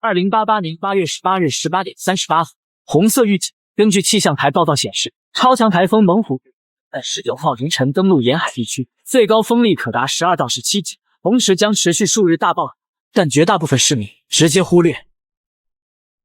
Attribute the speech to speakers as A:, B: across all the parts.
A: 2088年8月18日18点38分，红色预警。根据气象台报告显示，超强台风猛虎在19号凌晨登陆沿海地区，最高风力可达12到17级，同时将持续数日大暴雨，但绝大部分市民直接忽略。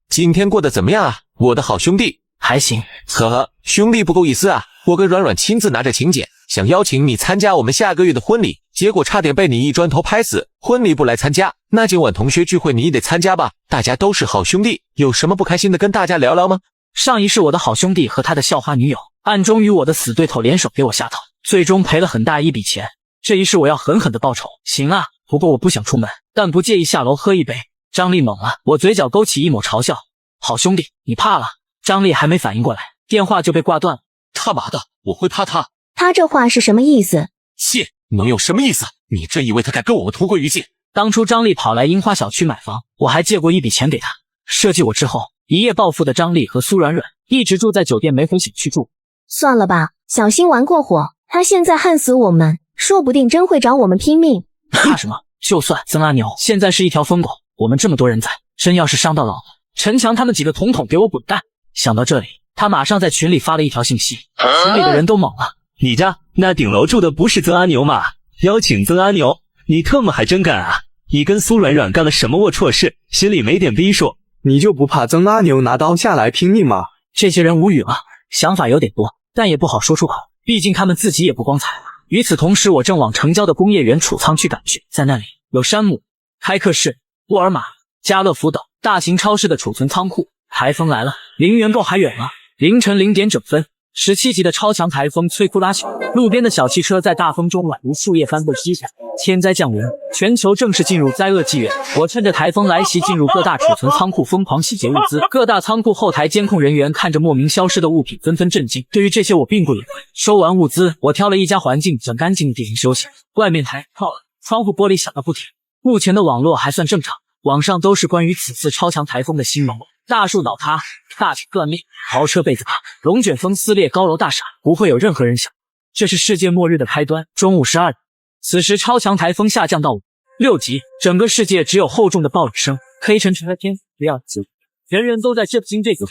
B: 今天过得怎么样啊，我的好兄弟？
A: 还行。
B: 呵呵，兄弟不够意思啊，我跟软软亲自拿着请柬，想邀请你参加我们下个月的婚礼，结果差点被你一砖头拍死。婚礼不来参加，那今晚同学聚会你得参加吧，大家都是好兄弟，有什么不开心的跟大家聊聊吗？
A: 上一世我的好兄弟和他的校花女友暗中与我的死对头联手给我下套，最终赔了很大一笔钱。这一世我要狠狠的报仇。行啊，不过我不想出门，但不介意下楼喝一杯。张力猛了，我嘴角勾起一抹嘲笑。好兄弟，你怕了？张力还没反应过来，电话就被挂断了。
B: 他妈的，我会怕他？
C: 他这话是什么意思？
B: 切，能有什么意思？你真以为他敢跟我们同归于尽？
A: 当初张力跑来樱花小区买房，我还借过一笔钱给他。设计我之后，一夜暴富的张力和苏软软一直住在酒店，没回小区住。
C: 算了吧，小心玩过火。他现在恨死我们，说不定真会找我们拼命。
A: 怕什么？就算曾阿牛现在是一条疯狗，我们这么多人在，真要是伤到老了，陈强他们几个统统给我滚蛋！想到这里，他马上在群里发了一条信息，群里的人都懵了。
D: 你家那顶楼住的不是曾阿牛吗？邀请曾阿牛，你特么还真敢啊！你跟苏软软干了什么龌龊事？心里没点逼数？
E: 你就不怕曾阿牛拿刀下来拼命吗？
A: 这些人无语了，想法有点多，但也不好说出口，毕竟他们自己也不光彩。与此同时，我正往城郊的工业园储仓区赶去，在那里有山姆、开克士、沃尔玛、家乐福等大型超市的储存仓库。台风来了，离原购还远了。凌晨0点整分，17级的超强台风摧枯拉朽，路边的小汽车在大风中宛如树叶般被劈下。天灾降临，全球正式进入灾厄纪元。我趁着台风来袭，进入各大储存仓库疯狂洗劫物资。各大仓库后台监控人员看着莫名消失的物品，纷纷震惊。对于这些我并不理会。收完物资，我挑了一家环境整干净的地方休息。外面台泡了，窗户玻璃响个不停。目前的网络还算正常，网上都是关于此次超强台风的新闻。大树倒塌，大井断裂，豪车被砸，龙卷风撕裂高楼大厦，不会有任何人想这是世界末日的开端。中午12点，此时超强台风下降到5、6级，整个世界只有厚重的暴雨声，黑沉沉的天亮子，人人都在震惊这个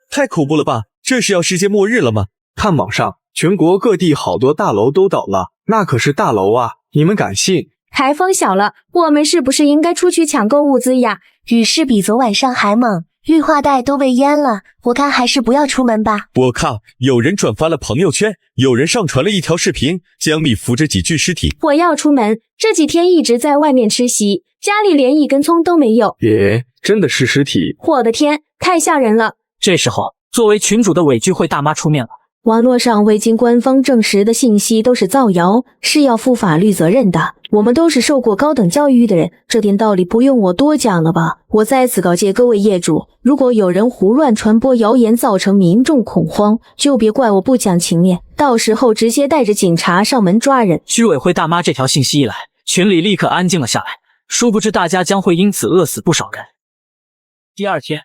E: 太恐怖了吧，这是要世界末日了吗？看网上全国各地好多大楼都倒了，那可是大楼啊，你们敢信？
C: 台风小了，我们是不是应该出去抢购物资呀？雨势比昨晚上还猛，绿化带都被淹了，我看还是不要出门吧。
F: 我靠，有人转发了朋友圈，有人上传了一条视频，江里浮着几具尸体。
C: 我要出门，这几天一直在外面吃席，家里连一根葱都没有。
E: 真的是尸体？
C: 我的天，太吓人了。
A: 这时候，作为群主的伪聚会大妈出面了。
C: 网络上未经官方证实的信息都是造谣，是要负法律责任的。我们都是受过高等教育的人，这点道理不用我多讲了吧？我在此告诫各位业主，如果有人胡乱传播谣言，造成民众恐慌，就别怪我不讲情面，到时候直接带着警察上门抓人。
A: 居委会大妈这条信息一来，群里立刻安静了下来，殊不知大家将会因此饿死不少人。第二天，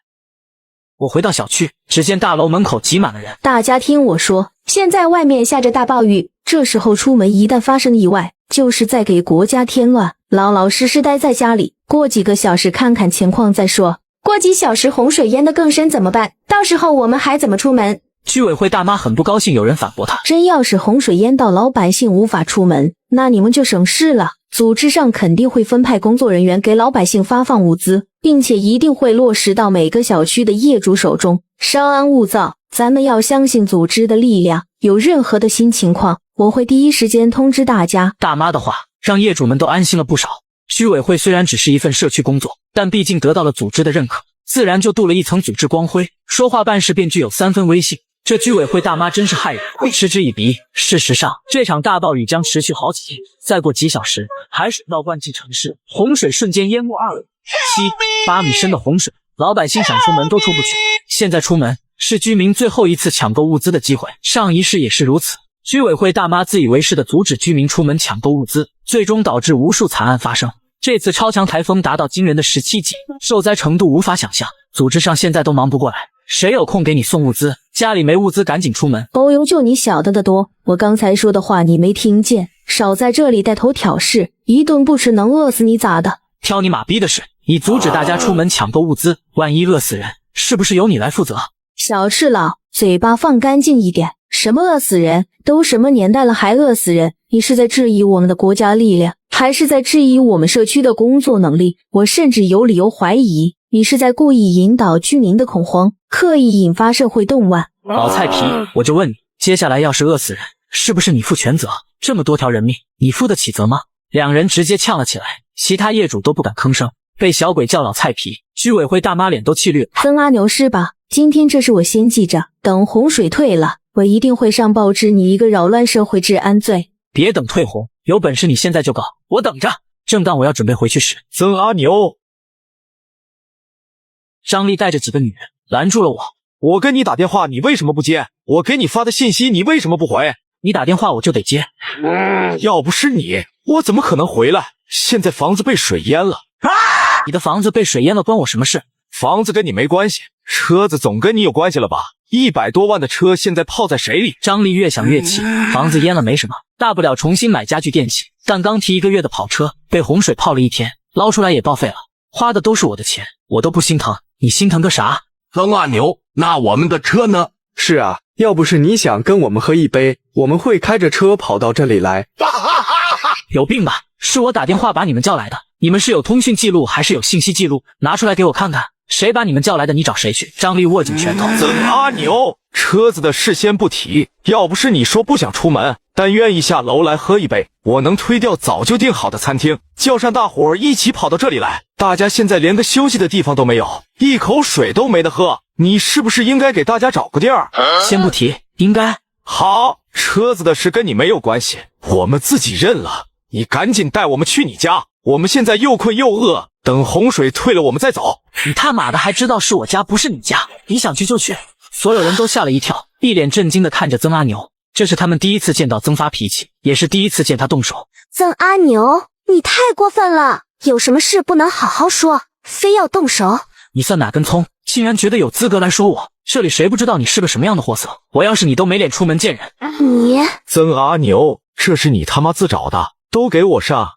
A: 我回到小区，只见大楼门口挤满了人。
C: 大家听我说，现在外面下着大暴雨，这时候出门一旦发生意外，就是在给国家添乱，老老实实待在家里，过几个小时看看情况再说。过几小时洪水淹得更深怎么办？到时候我们还怎么出门？
A: 居委会大妈很不高兴，有人反驳她。
C: 真要是洪水淹到老百姓无法出门，那你们就省事了。组织上肯定会分派工作人员给老百姓发放物资，并且一定会落实到每个小区的业主手中。稍安勿躁，咱们要相信组织的力量，有任何的新情况，我会第一时间通知大家。
A: 大妈的话让业主们都安心了不少。居委会虽然只是一份社区工作，但毕竟得到了组织的认可，自然就镀了一层组织光辉，说话办事便具有3分威信。这居委会大妈真是害人，嗤之以鼻。事实上，这场大暴雨将持续好几天，再过几小时，海水到灌进城市，洪水瞬间淹没2、7、8米深的洪水，老百姓想出门都出不去。现在出门是居民最后一次抢购物资的机会，上一世也是如此。居委会大妈自以为是的阻止居民出门抢购物资，最终导致无数惨案发生。这次超强台风达到惊人的17级，受灾程度无法想象，组织上现在都忙不过来。谁有空给你送物资？家里没物资赶紧出门。
C: 哦呦，就你晓得的多，我刚才说的话你没听见，少在这里带头挑事，一顿不吃能饿死你咋的？
A: 挑你妈逼的事，你阻止大家出门抢购物资，万一饿死人，是不是由你来负责？
C: 小赤佬，嘴巴放干净一点。什么饿死人？都什么年代了还饿死人？你是在质疑我们的国家力量，还是在质疑我们社区的工作能力？我甚至有理由怀疑你是在故意引导居民的恐慌，刻意引发社会动乱。
A: 老菜皮，我就问你，接下来要是饿死人，是不是你负全责？这么多条人命，你负得起责吗？两人直接呛了起来，其他业主都不敢吭声，被小鬼叫老菜皮，居委会大妈脸都气绿了。
C: 曾阿牛是吧？今天这事我先记着，等洪水退了，我一定会上报纸你一个扰乱社会治安罪。
A: 别等退洪，有本事你现在就告，我等着。正当我要准备回去时，
F: 曾阿牛，
A: 张丽带着几个女人拦住了我。
F: 我跟你打电话，你为什么不接？我给你发的信息，你为什么不回？
A: 你打电话我就得接。
F: 要不是你，我怎么可能回来？现在房子被水淹了。
A: 你的房子被水淹了，关我什么事？
F: 房子跟你没关系，车子总跟你有关系了吧？100多万的车现在泡在水里。
A: 张丽越想越气，房子淹了没什么，大不了重新买家具电器，但刚提1个月的跑车被洪水泡了1天，捞出来也报废了，花的都是我的钱，我都不心疼，你心疼个啥？
G: 曾阿牛，那我们的车呢？
E: 是啊，要不是你想跟我们喝一杯，我们会开着车跑到这里来。
A: 有病吧？是我打电话把你们叫来的，你们是有通讯记录还是有信息记录？拿出来给我看看，谁把你们叫来的？你找谁去？张丽握紧拳头。
F: 曾阿牛，车子的事先不提，要不是你说不想出门，但愿意下楼来喝一杯，我能推掉早就订好的餐厅，叫上大伙儿一起跑到这里来。大家现在连个休息的地方都没有，一口水都没得喝，你是不是应该给大家找个地儿？
A: 先不提，应该。
F: 好，车子的事跟你没有关系，我们自己认了。你赶紧带我们去你家，我们现在又困又饿，等洪水退了我们再走。
A: 你他妈的还知道是我家不是你家，你想去就去。所有人都吓了一跳，一脸震惊的看着曾阿牛，这是他们第一次见到曾发脾气，也是第一次见他动手。
H: 曾阿牛，你太过分了，有什么事不能好好说，非要动手？
A: 你算哪根葱，竟然觉得有资格来说我？这里谁不知道你是个什么样的货色？我要是你都没脸出门见人。
H: 你
F: 曾阿牛，这是你他妈自找的，都给我上！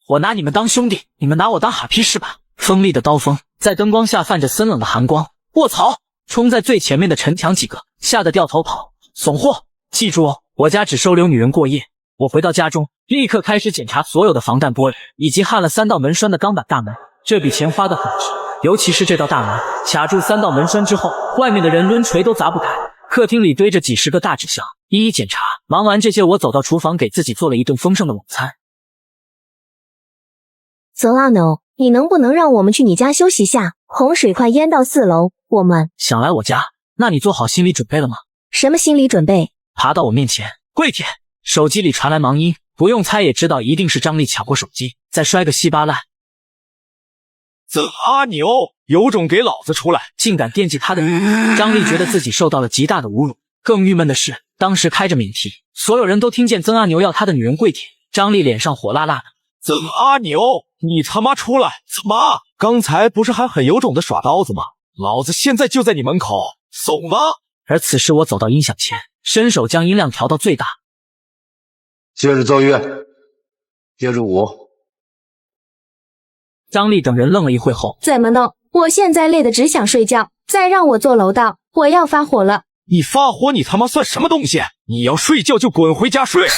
A: 我拿你们当兄弟，你们拿我当哈皮是吧？锋利的刀锋在灯光下泛着森冷的寒光。卧槽！冲在最前面的陈强几个吓得掉头跑。怂货！记住哦，我家只收留女人过夜。我回到家中，立刻开始检查所有的防弹玻璃以及焊了3道门栓的钢板大门。这笔钱花得很值，尤其是这道大门，卡住3道门栓之后，外面的人抡锤都砸不开。客厅里堆着几10个大纸箱，一一检查。忙完这些，我走到厨房给自己做了一顿丰盛的晚餐。
H: 曾阿牛，你能不能让我们去你家休息下？洪水快淹到4楼，我们
A: 想来我家，那你做好心理准备了吗？
H: 什么心理准备？
A: 爬到我面前跪舔，手机里传来忙音，不用猜也知道一定是张丽抢过手机，再摔个稀巴烂。
F: 曾阿牛，有种给老子出来！
A: 竟敢惦记他的人，张丽觉得自己受到了极大的侮辱。更郁闷的是，当时开着免提，所有人都听见曾阿牛要他的女人跪舔。张丽脸上火辣辣的。
F: 曾阿牛，你他妈出来！怎么？刚才不是还很有种的耍刀子吗？老子现在就在你门口，怂吗？
A: 而此时我走到音响前，伸手将音量调到最大。
G: 接着奏乐，接着舞。
A: 张丽等人愣了一会后，
H: 怎么弄？我现在累得只想睡觉，再让我做楼道，我要发火了！
F: 你发火，你他妈算什么东西？你要睡觉就滚回家睡！
H: 哼！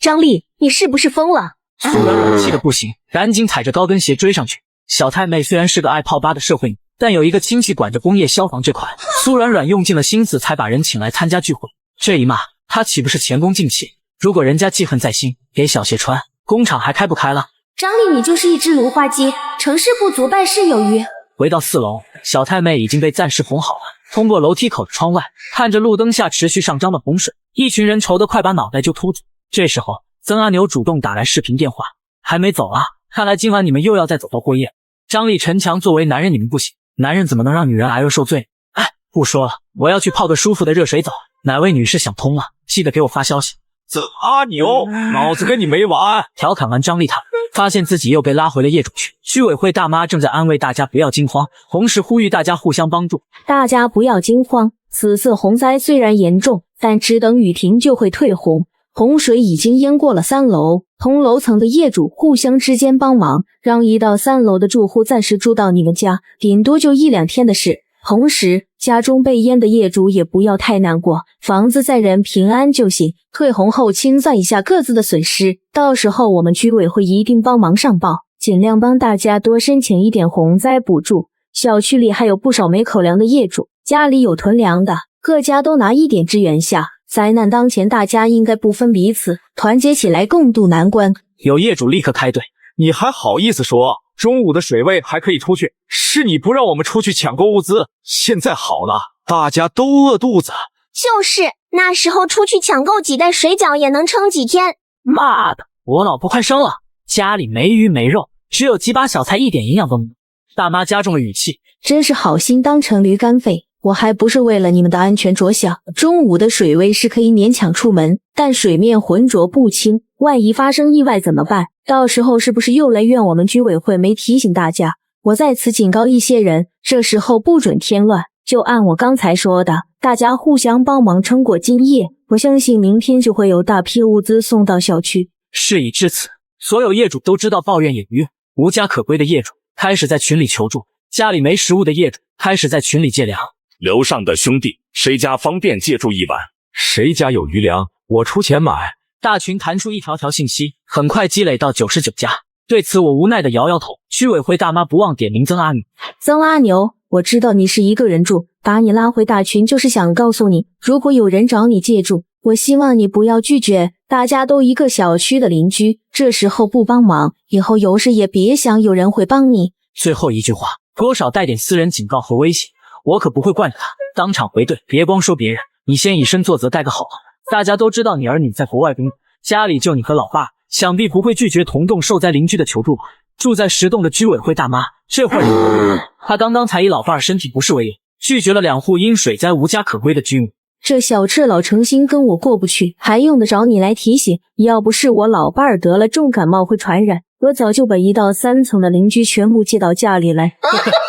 H: 张丽，你是不是疯了？
A: 苏软软气得不行，赶紧踩着高跟鞋追上去。小太妹虽然是个爱泡吧的社会女，但有一个亲戚管着工业消防这块，苏软软用尽了心思才把人请来参加聚会。这一骂，她岂不是前功尽弃？如果人家记恨在心，给小鞋穿，工厂还开不开了？
H: 张丽，你就是一只芦花鸡，成事不足败事有余。
A: 回到4楼，小太妹已经被暂时哄好了。通过楼梯口的窗外，看着路灯下持续上涨的洪水，一群人愁得快把脑袋就秃子。这时候，曾阿牛主动打来视频电话，还没走啊？看来今晚你们又要再走到过夜。张丽、陈强作为男人你们不行，男人怎么能让女人挨饿受罪？哎，不说了，我要去泡个舒服的热水澡。哪位女士想通了，记得给我发消息。
F: 曾阿牛，老子跟你没完！
A: 调侃完张丽他，发现自己又被拉回了业主区。居委会大妈正在安慰大家不要惊慌，同时呼吁大家互相帮助。
C: 大家不要惊慌，此次洪灾虽然严重，但只等雨停就会退洪。洪水已经淹过了3楼，同楼层的业主互相之间帮忙，让1到3楼的住户暂时住到你们家，顶多就1-2天的事。同时，家中被淹的业主也不要太难过，房子在人平安就行。退洪后清算一下各自的损失，到时候我们居委会一定帮忙上报，尽量帮大家多申请一点洪灾补助。小区里还有不少没口粮的业主，家里有囤粮的，各家都拿一点支援下。灾难当前，大家应该不分彼此，团结起来共度难关。
A: 有业主立刻开队。
F: 你还好意思说中午的水位还可以出去？是你不让我们出去抢购物资，现在好了，大家都饿肚子。
H: 就是那时候出去抢购几袋水饺也能撑几天。
A: 妈的，我老婆快生了，家里没鱼没肉，只有几把小菜，一点营养都没有。大妈加重了语气，
C: 真是好心当成驴肝肺。我还不是为了你们的安全着想，中午的水位是可以勉强出门，但水面浑浊不清，万一发生意外怎么办？到时候是不是又来怨我们居委会没提醒大家？我在此警告一些人，这时候不准添乱，就按我刚才说的，大家互相帮忙撑过今夜，我相信明天就会有大批物资送到小区。
A: 事已至此，所有业主都知道抱怨也余，无家可归的业主开始在群里求助，家里没食物的业主开始在群里借粮。
I: 楼上的兄弟，谁家方便借住1晚？
F: 谁家有余粮，我出钱买。
A: 大群弹出一条条信息，很快积累到99家。对此我无奈的摇摇头。居委会大妈不忘点名曾阿牛。
C: 曾阿牛，我知道你是一个人住，把你拉回大群就是想告诉你，如果有人找你借住，我希望你不要拒绝，大家都一个小区的邻居，这时候不帮忙，以后有事也别想有人会帮你。
A: 最后一句话多少带点私人警告和威胁，我可不会惯着他，当场回怼，别光说别人，你先以身作则，带个好。大家都知道你儿女在国外工作，家里就你和老爸，想必不会拒绝同栋受灾邻居的求助吧？住在10栋的居委会大妈，这会儿她刚刚才以老伴身体不适为由，拒绝了2户因水灾无家可归的居民。
C: 这小赤老诚心跟我过不去，还用得着你来提醒？要不是我老伴儿得了重感冒会传染，我早就把1到3层的邻居全部接到家里来。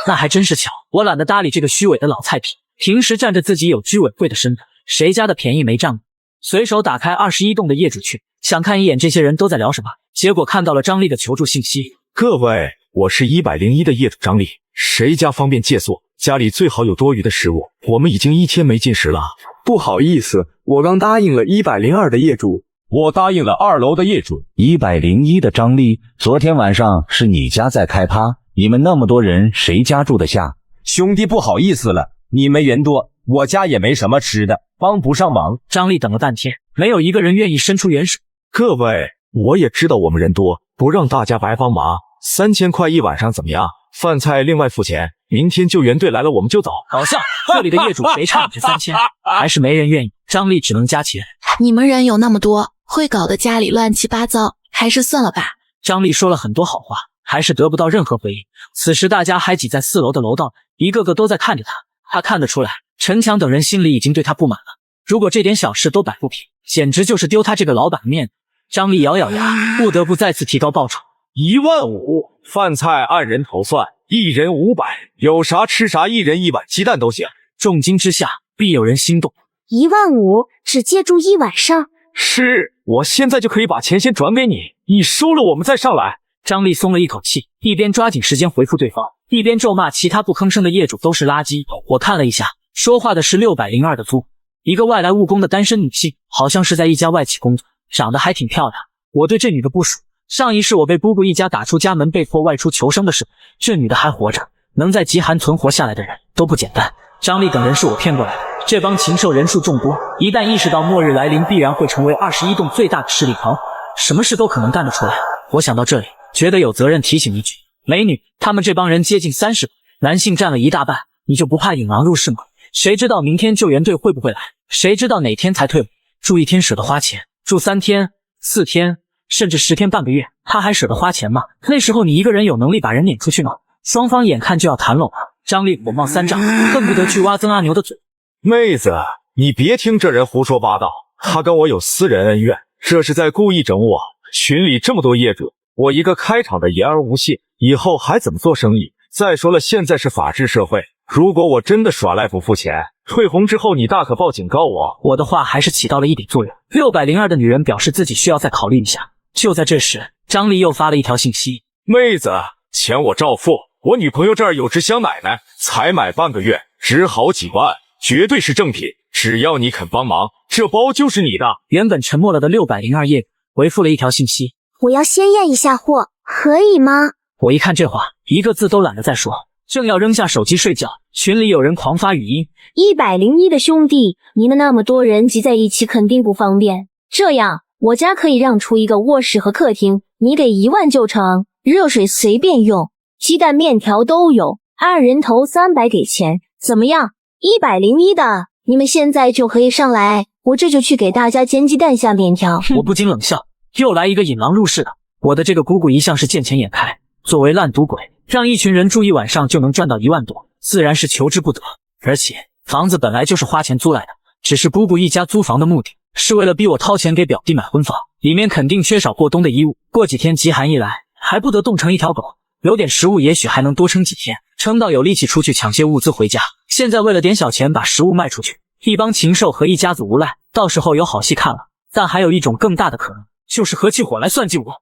A: 那还真是巧，我懒得搭理这个虚伪的老菜皮，平时占着自己有居委会的身份，谁家的便宜没占过。随手打开21栋的业主群，想看一眼这些人都在聊什么，结果看到了张丽的求助信息。
F: 各位，我是101的业主张丽，谁家方便借宿？家里最好有多余的食物，我们已经1天没进食了。
E: 不好意思，我刚答应了102的业主。
J: 我答应了2楼的业主。101的张丽，昨天晚上是你家在开趴，你们那么多人，谁家住得下？
K: 兄弟不好意思了，你们人多，我家也没什么吃的，帮不上忙。
A: 张丽等了半天，没有一个人愿意伸出援手。
F: 各位，我也知道我们人多，不让大家白帮忙，3000块1晚上怎么样？饭菜另外付钱，明天救援队来了我们就走。
A: 搞笑，这里的业主谁差你这3000，还是没人愿意。张丽只能加钱。
L: 你们人有那么多，会搞得家里乱七八糟，还是算了吧。
A: 张丽说了很多好话，还是得不到任何回应。此时大家还挤在4楼的楼道，一个个都在看着他。他看得出来，陈强等人心里已经对他不满了。如果这点小事都摆不平，简直就是丢他这个老板面子。张丽咬咬牙，不得不再次提高报酬。
F: 15000，饭菜按人头算，1人500，有啥吃啥，1人1碗鸡蛋都行。
A: 重金之下，必有人心动。
H: 15000只借住1晚上？
F: 是，我现在就可以把钱先转给你，你收了我们再上来。
A: 张丽松了一口气，一边抓紧时间回复对方，一边咒骂其他不吭声的业主都是垃圾。我看了一下，说话的是602的租，一个外来务工的单身女性，好像是在一家外企工作，长得还挺漂亮。我对这女的不熟，上一世我被姑姑一家打出家门，被迫外出求生的事，这女的还活着，能在极寒存活下来的人都不简单。张丽等人是我骗过来的，这帮禽兽人数众多，一旦意识到末日来临，必然会成为21栋最大的势力庞，什么事都可能干得出来。我想到这里，觉得有责任提醒一句，美女，他们这帮人接近30个，男性占了一大半，你就不怕引狼入室吗？谁知道明天救援队会不会来？谁知道哪天才退伍？住1天舍得花钱，住3天、4天，甚至10天半个月，他还舍得花钱吗？那时候你一个人有能力把人撵出去吗？双方眼看就要谈拢了，张丽火冒三丈，恨不得去挖曾阿牛的嘴。
F: 妹子，你别听这人胡说八道，他跟我有私人恩怨，这是在故意整我。群里这么多业主，我一个开场的言而无信，以后还怎么做生意？再说了，现在是法治社会，如果我真的耍赖不付钱，退红之后你大可报警告我。
A: 我的话还是起到了一点作用。602的女人表示自己需要再考虑一下。就在这时，张丽又发了一条信息：
F: 妹子，钱我照付，我女朋友这儿有只香奶奶，才买半个月，值好几万，绝对是正品，只要你肯帮忙，这包就是你的。
A: 原本沉默了的602叶回复了一条信息：
H: 我要先验一下货，可以吗？
A: 我一看这话，一个字都懒得再说，正要扔下手机睡觉，群里有人狂发语音
C: ：101的兄弟，你们那么多人挤在一起肯定不方便，这样我家可以让出一个卧室和客厅，你给1万就成，热水随便用，鸡蛋面条都有，2人头300给钱，怎么样？101的，你们现在就可以上来，我这就去给大家煎鸡蛋下面条。
A: 我不禁冷笑，又来一个引狼入室的。我的这个姑姑一向是见钱眼开，作为烂赌鬼，让一群人住1晚上就能赚到1万多，自然是求之不得。而且房子本来就是花钱租来的，只是姑姑一家租房的目的是为了逼我掏钱给表弟买婚房，里面肯定缺少过冬的衣物，过几天极寒一来，还不得冻成一条狗，留点食物也许还能多撑几天，撑到有力气出去抢些物资回家。现在为了点小钱把食物卖出去，一帮禽兽和一家子无赖，到时候有好戏看了。但还有一种更大的可能，就是合起伙来算计我。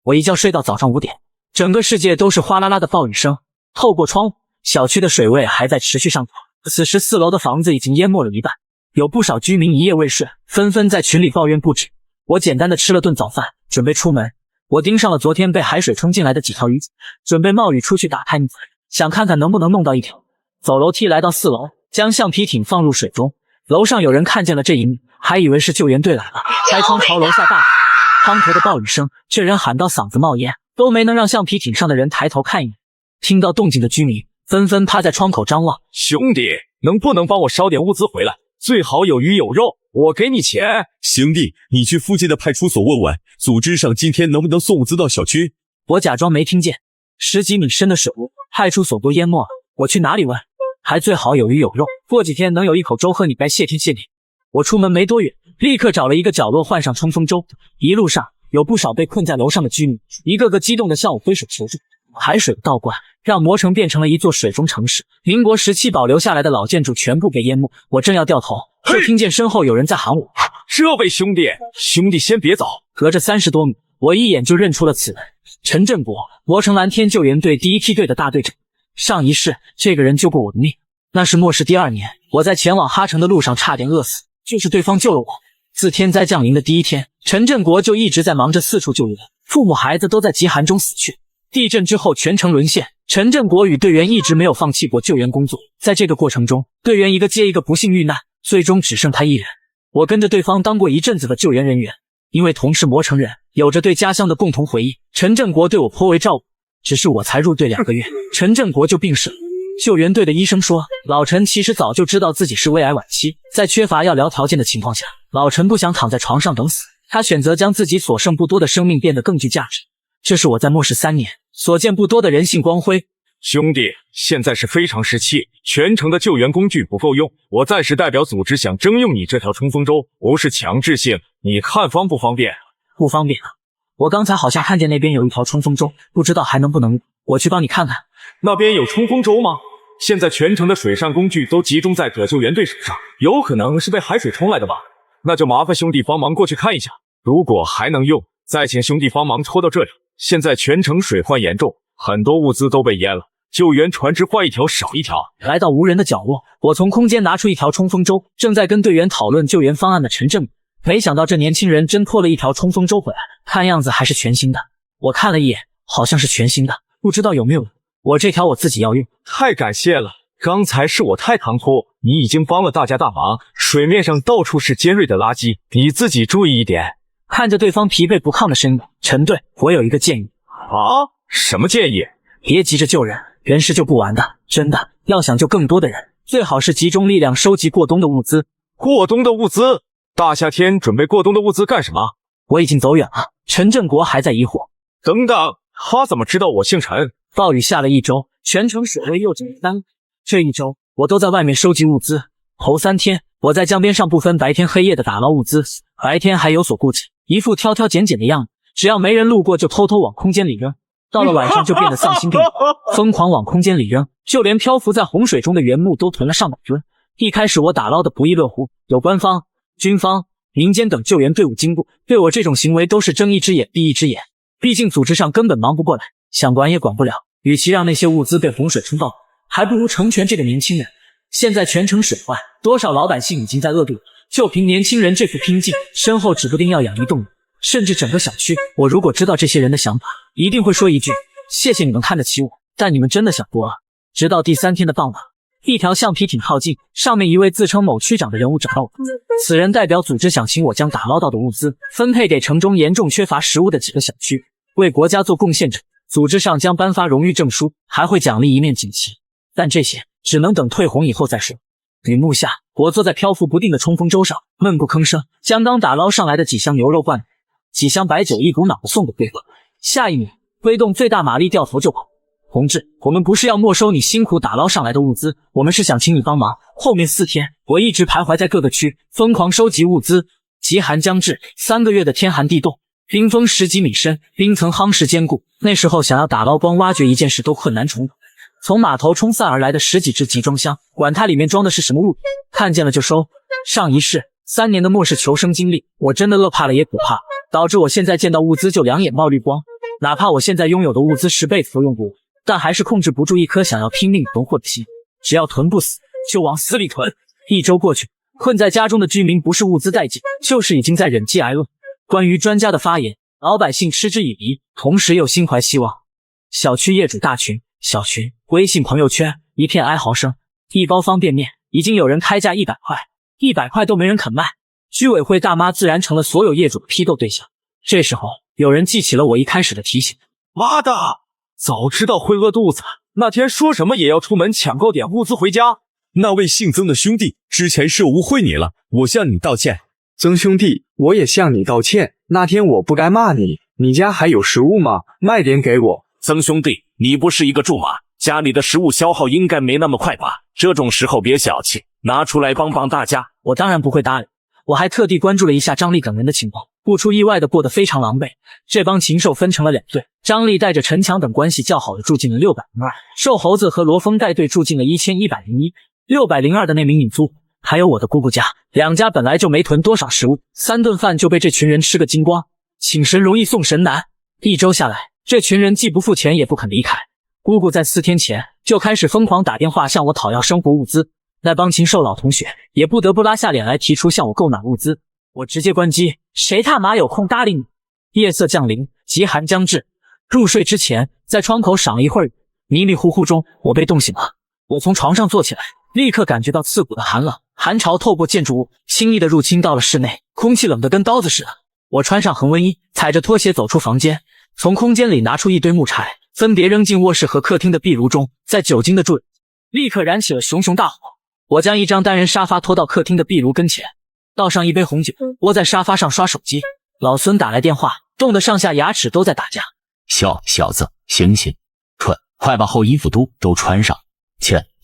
A: 我一觉睡到早上5点，整个世界都是哗啦啦的暴雨声，透过窗户，小区的水位还在持续上涨。此时4楼的房子已经淹没了一半，有不少居民一夜未睡，纷纷在群里抱怨不止。我简单的吃了顿早饭，准备出门。我盯上了昨天被海水冲进来的几条鱼子，准备冒雨出去打开泥想看看能不能弄到一条。走楼梯来到4楼，将橡皮艇放入水中。楼上有人看见了这一幕，还以为是救援队来了，开窗朝楼下大喊。滂沱的暴雨声，这人喊到嗓子冒烟，都没能让橡皮艇上的人抬头看一眼。听到动静的居民纷纷趴在窗口张望。
F: 兄弟，能不能帮我捎点物资回来？最好有鱼有肉，我给你钱。
M: 兄弟，你去附近的派出所问问，组织上今天能不能送物资到小区。
A: 我假装没听见，10几米深的水屋，派出所都淹没了，我去哪里问？还最好有鱼有肉，过几天能有一口粥喝，你该谢天谢地。我出门没多远，立刻找了一个角落换上冲锋舟。一路上有不少被困在楼上的居民，一个个激动地向我挥手求助。海水倒灌，让魔城变成了一座水中城市，民国时期保留下来的老建筑全部被淹没。我正要掉头，就听见身后有人在喊我：
F: 这位兄弟，兄弟先别走。
A: 隔着30多米，我一眼就认出了此人，陈振国，魔城蓝天救援队第1梯队的大队长。上一世，这个人救过我的命，那是末世第2年，我在前往哈城的路上差点饿死，就是对方救了我。自天灾降临的第1天，陈振国就一直在忙着四处救援，父母孩子都在极寒中死去。地震之后全城沦陷，陈振国与队员一直没有放弃过救援工作。在这个过程中，队员一个接一个不幸遇难，最终只剩他一人。我跟着对方当过一阵子的救援人员，因为同是磨城人，有着对家乡的共同回忆，陈振国对我颇为照顾。只是我才入队2个月，陈振国就病逝了。救援队的医生说，老陈其实早就知道自己是胃癌晚期，在缺乏药疗条件的情况下，老陈不想躺在床上等死，他选择将自己所剩不多的生命变得更具价值。这是我在末世3年所见不多的人性光辉。
F: 兄弟，现在是非常时期，全城的救援工具不够用，我暂时代表组织想征用你这条冲锋舟，不是强制性，你看方不方便？
A: 不方便啊，我刚才好像看见那边有一条冲锋舟，不知道还能不能用，我去帮你看看。
F: 那边有冲锋舟吗？现在全城的水上工具都集中在葛救援队手上，有可能是被海水冲来的吧？那就麻烦兄弟帮忙过去看一下，如果还能用，再请兄弟帮忙拖到这里。现在全城水患严重，很多物资都被淹了，救援船只换一条少一条。
A: 来到无人的角落，我从空间拿出一条冲锋舟，正在跟队员讨论救援方案的陈正，没想到这年轻人真拖了一条冲锋舟回来，看样子还是全新的。我看了一眼，好像是全新的，不知道有没有用。我这条我自己要用。
F: 太感谢了，刚才是我太唐突，你已经帮了大家大忙。水面上到处是尖锐的垃圾，你自己注意一点。
A: 看着对方疲惫不亢的身影，陈队，我有一个建议。
F: 啊？什么建议？
A: 别急着救人，人是救不完的，真的，要想救更多的人，最好是集中力量收集过冬的物资。
F: 过冬的物资？大夏天准备过冬的物资干什么？
A: 我已经走远了。陈振国还在疑惑。
F: 等等，他怎么知道我姓陈？
A: 暴雨下了1周，全城水位又涨了3。这1周，我都在外面收集物资。头3天，我在江边上不分白天黑夜的打捞物资，白天还有所顾忌，一副挑挑拣拣的样子，只要没人路过就偷偷往空间里扔。到了晚上就变得丧心病狂，疯狂往空间里扔，就连漂浮在洪水中的原木都囤了上百吨。一开始我打捞的不亦乐乎，有官方、军方、民间等救援队伍经过，对我这种行为都是睁一只眼闭一只眼。毕竟组织上根本忙不过来，想管也管不了。与其让那些物资被洪水冲到，还不如成全这个年轻人。现在全城水患，多少老百姓已经在饿肚子，就凭年轻人这副拼劲，身后指不定要养一栋楼，甚至整个小区。我如果知道这些人的想法，一定会说一句：谢谢你们看得起我，但你们真的想多了。直到第3天的傍晚，一条橡皮艇靠近，上面一位自称某区长的人物找到我，此人代表组织想请我将打捞到的物资分配给城中严重缺乏食物的几个小区，为国家做贡献者。组织上将颁发荣誉证书，还会奖励一面锦旗，但这些只能等退红以后再说。雨幕下，我坐在漂浮不定的冲锋舟上，闷不吭声，将刚打捞上来的几箱牛肉罐、几箱白酒一股脑的送给贵哥。下一秒，挥动最大马力掉头就跑。同志，我们不是要没收你辛苦打捞上来的物资，我们是想请你帮忙。后面4天，我一直徘徊在各个区，疯狂收集物资。极寒将至，3个月的天寒地冻，冰封10几米深，冰层夯实坚固。那时候想要打捞光挖掘一件事都困难重重。从码头冲散而来的10几只集装箱，管它里面装的是什么物品，看见了就收。上一世3年的末世求生经历，我真的饿怕了也苦怕，导致我现在见到物资就两眼冒绿光。哪怕我现在拥有的物资10辈子都用不完，但还是控制不住一颗想要拼命囤货的心。只要囤不死，就往死里囤。1周过去，困在家中的居民不是物资殆尽，就是已经在忍饥挨饿。关于专家的发言，老百姓嗤之以鼻，同时又心怀希望。小区业主大群、小群、微信朋友圈一片哀嚎声。一包方便面已经有人开价100块，100块都没人肯卖。居委会大妈自然成了所有业主的批斗对象。这时候，有人记起了我一开始的提醒：
F: 妈的，早知道会饿肚子，那天说什么也要出门抢购点物资回家。
M: 那位姓曾的兄弟，之前是误会你了，我向你道歉。
E: 曾兄弟，我也向你道歉，那天我不该骂你。你家还有食物吗？卖点给我。
I: 曾兄弟，你不是一个苎马，家里的食物消耗应该没那么快吧？这种时候别小气，拿出来帮帮大家。
A: 我当然不会搭理，我还特地关注了一下张丽等人的情况，不出意外的过得非常狼狈。这帮禽兽分成了2队，张丽带着陈强等关系较好的住进了602，瘦猴子和罗峰带队住进了1101。602的那名女租还有我的姑姑家，2家本来就没囤多少食物，3顿饭就被这群人吃个精光。请神容易送神难，1周下来，这群人既不付钱也不肯离开。姑姑在4天前就开始疯狂打电话向我讨要生活物资，那帮禽兽老同学也不得不拉下脸来提出向我购买物资。我直接关机，谁他妈有空搭理你？夜色降临，极寒将至。入睡之前，在窗口赏了一会儿雨，迷迷糊糊中，我被冻醒了。我从床上坐起来，立刻感觉到刺骨的寒冷，寒潮透过建筑物，轻易的入侵到了室内，空气冷得跟刀子似的。我穿上恒温衣，踩着拖鞋走出房间，从空间里拿出一堆木柴，分别扔进卧室和客厅的壁炉中，在酒精的助力立刻燃起了熊熊大火。我将一张单人沙发拖到客厅的壁炉跟前，倒上一杯红酒，窝在沙发上刷手机。老孙打来电话，冻得上下牙齿都在打架。
J: 小子，醒醒，快把厚衣服都穿上，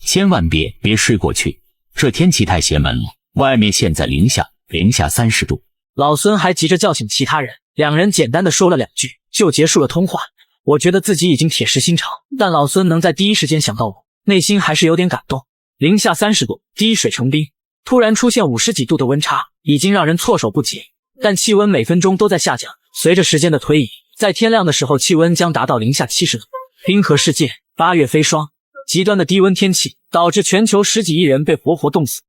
J: 千万别睡过去，这天气太邪门了，外面现在零下30度。
A: 老孙还急着叫醒其他人，2人简单的说了2句就结束了通话。我觉得自己已经铁石心肠，但老孙能在第一时间想到我，内心还是有点感动。零下30度，滴水成冰，突然出现50几度的温差，已经让人措手不及。但气温每分钟都在下降，随着时间的推移，在天亮的时候气温将达到零下70度。冰河世界，8月飞霜，极端的低温天气导致全球10几亿人被活活冻死。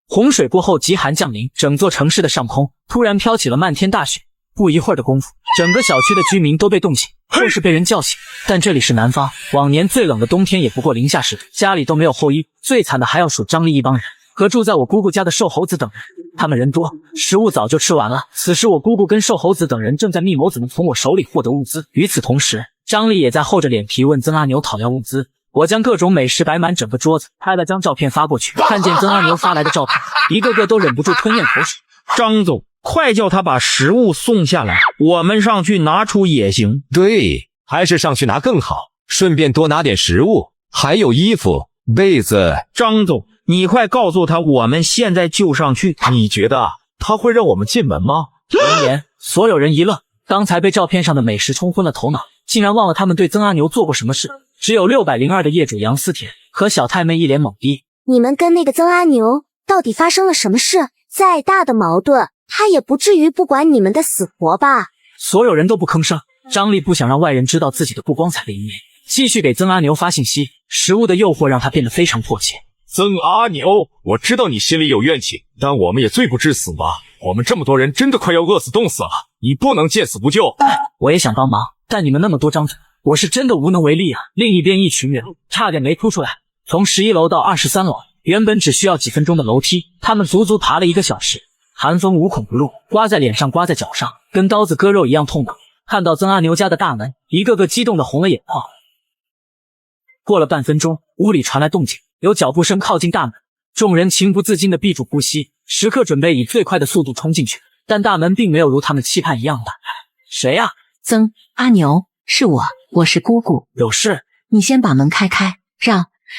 A: 洪水过后，极寒降临，整座城市的上空突然飘起了漫天大雪。不一会儿的功夫，整个小区的居民都被冻醒，或是被人叫醒。但这里是南方，往年最冷的冬天也不过零下10度，家里都没有厚衣。最惨的还要数张丽一帮人和住在我姑姑家的瘦猴子等人，他们人多，食物早就吃完了。此时我姑姑跟瘦猴子等人正在密谋怎么从我手里获得物资。与此同时，张丽也在厚着脸皮问曾阿牛讨要物资。我将各种美食摆满整个桌子，拍了张照片发过去。看见曾阿牛发来的照片，一个个都忍不住吞咽口水。
N: 张总，快叫他把食物送下来，我们上去拿出也行。
B: 对，还是上去拿更好，顺便多拿点食物，还有衣服、被子。
N: 张总，你快告诉他，我们现在就上去。
F: 你觉得他会让我们进门吗？
A: 闻言，所有人一愣，刚才被照片上的美食冲昏了头脑，竟然忘了他们对曾阿牛做过什么事。只有602的业主杨思田和小太妹一脸懵逼。
H: 你们跟那个曾阿牛到底发生了什么事？再大的矛盾，他也不至于不管你们的死活吧？
A: 所有人都不吭声。张力不想让外人知道自己的不光彩的一面，继续给曾阿牛发信息。食物的诱惑让他变得非常迫切。
F: 曾阿牛，我知道你心里有怨气，但我们也罪不至死吧？我们这么多人真的快要饿死冻死了，你不能见死不救。
A: 我也想帮忙，但你们那么多张嘴，我是真的无能为力啊。另一边一群人差点没扑出来，从11楼到23楼，原本只需要几分钟的楼梯，他们足足爬了1个小时。寒风无孔不入，刮在脸上，刮在脚上，跟刀子割肉一样痛苦。看到曾阿牛家的大门，一个个激动的红了眼眶。过了半分钟，屋里传来动静，有脚步声靠近大门，众人情不自禁地闭住呼吸，时刻准备以最快的速度冲进去。但大门并没有如他们期盼一样打开。谁呀？
O: 曾阿牛，是我是姑姑。
A: 有事？
O: 你先把门开开，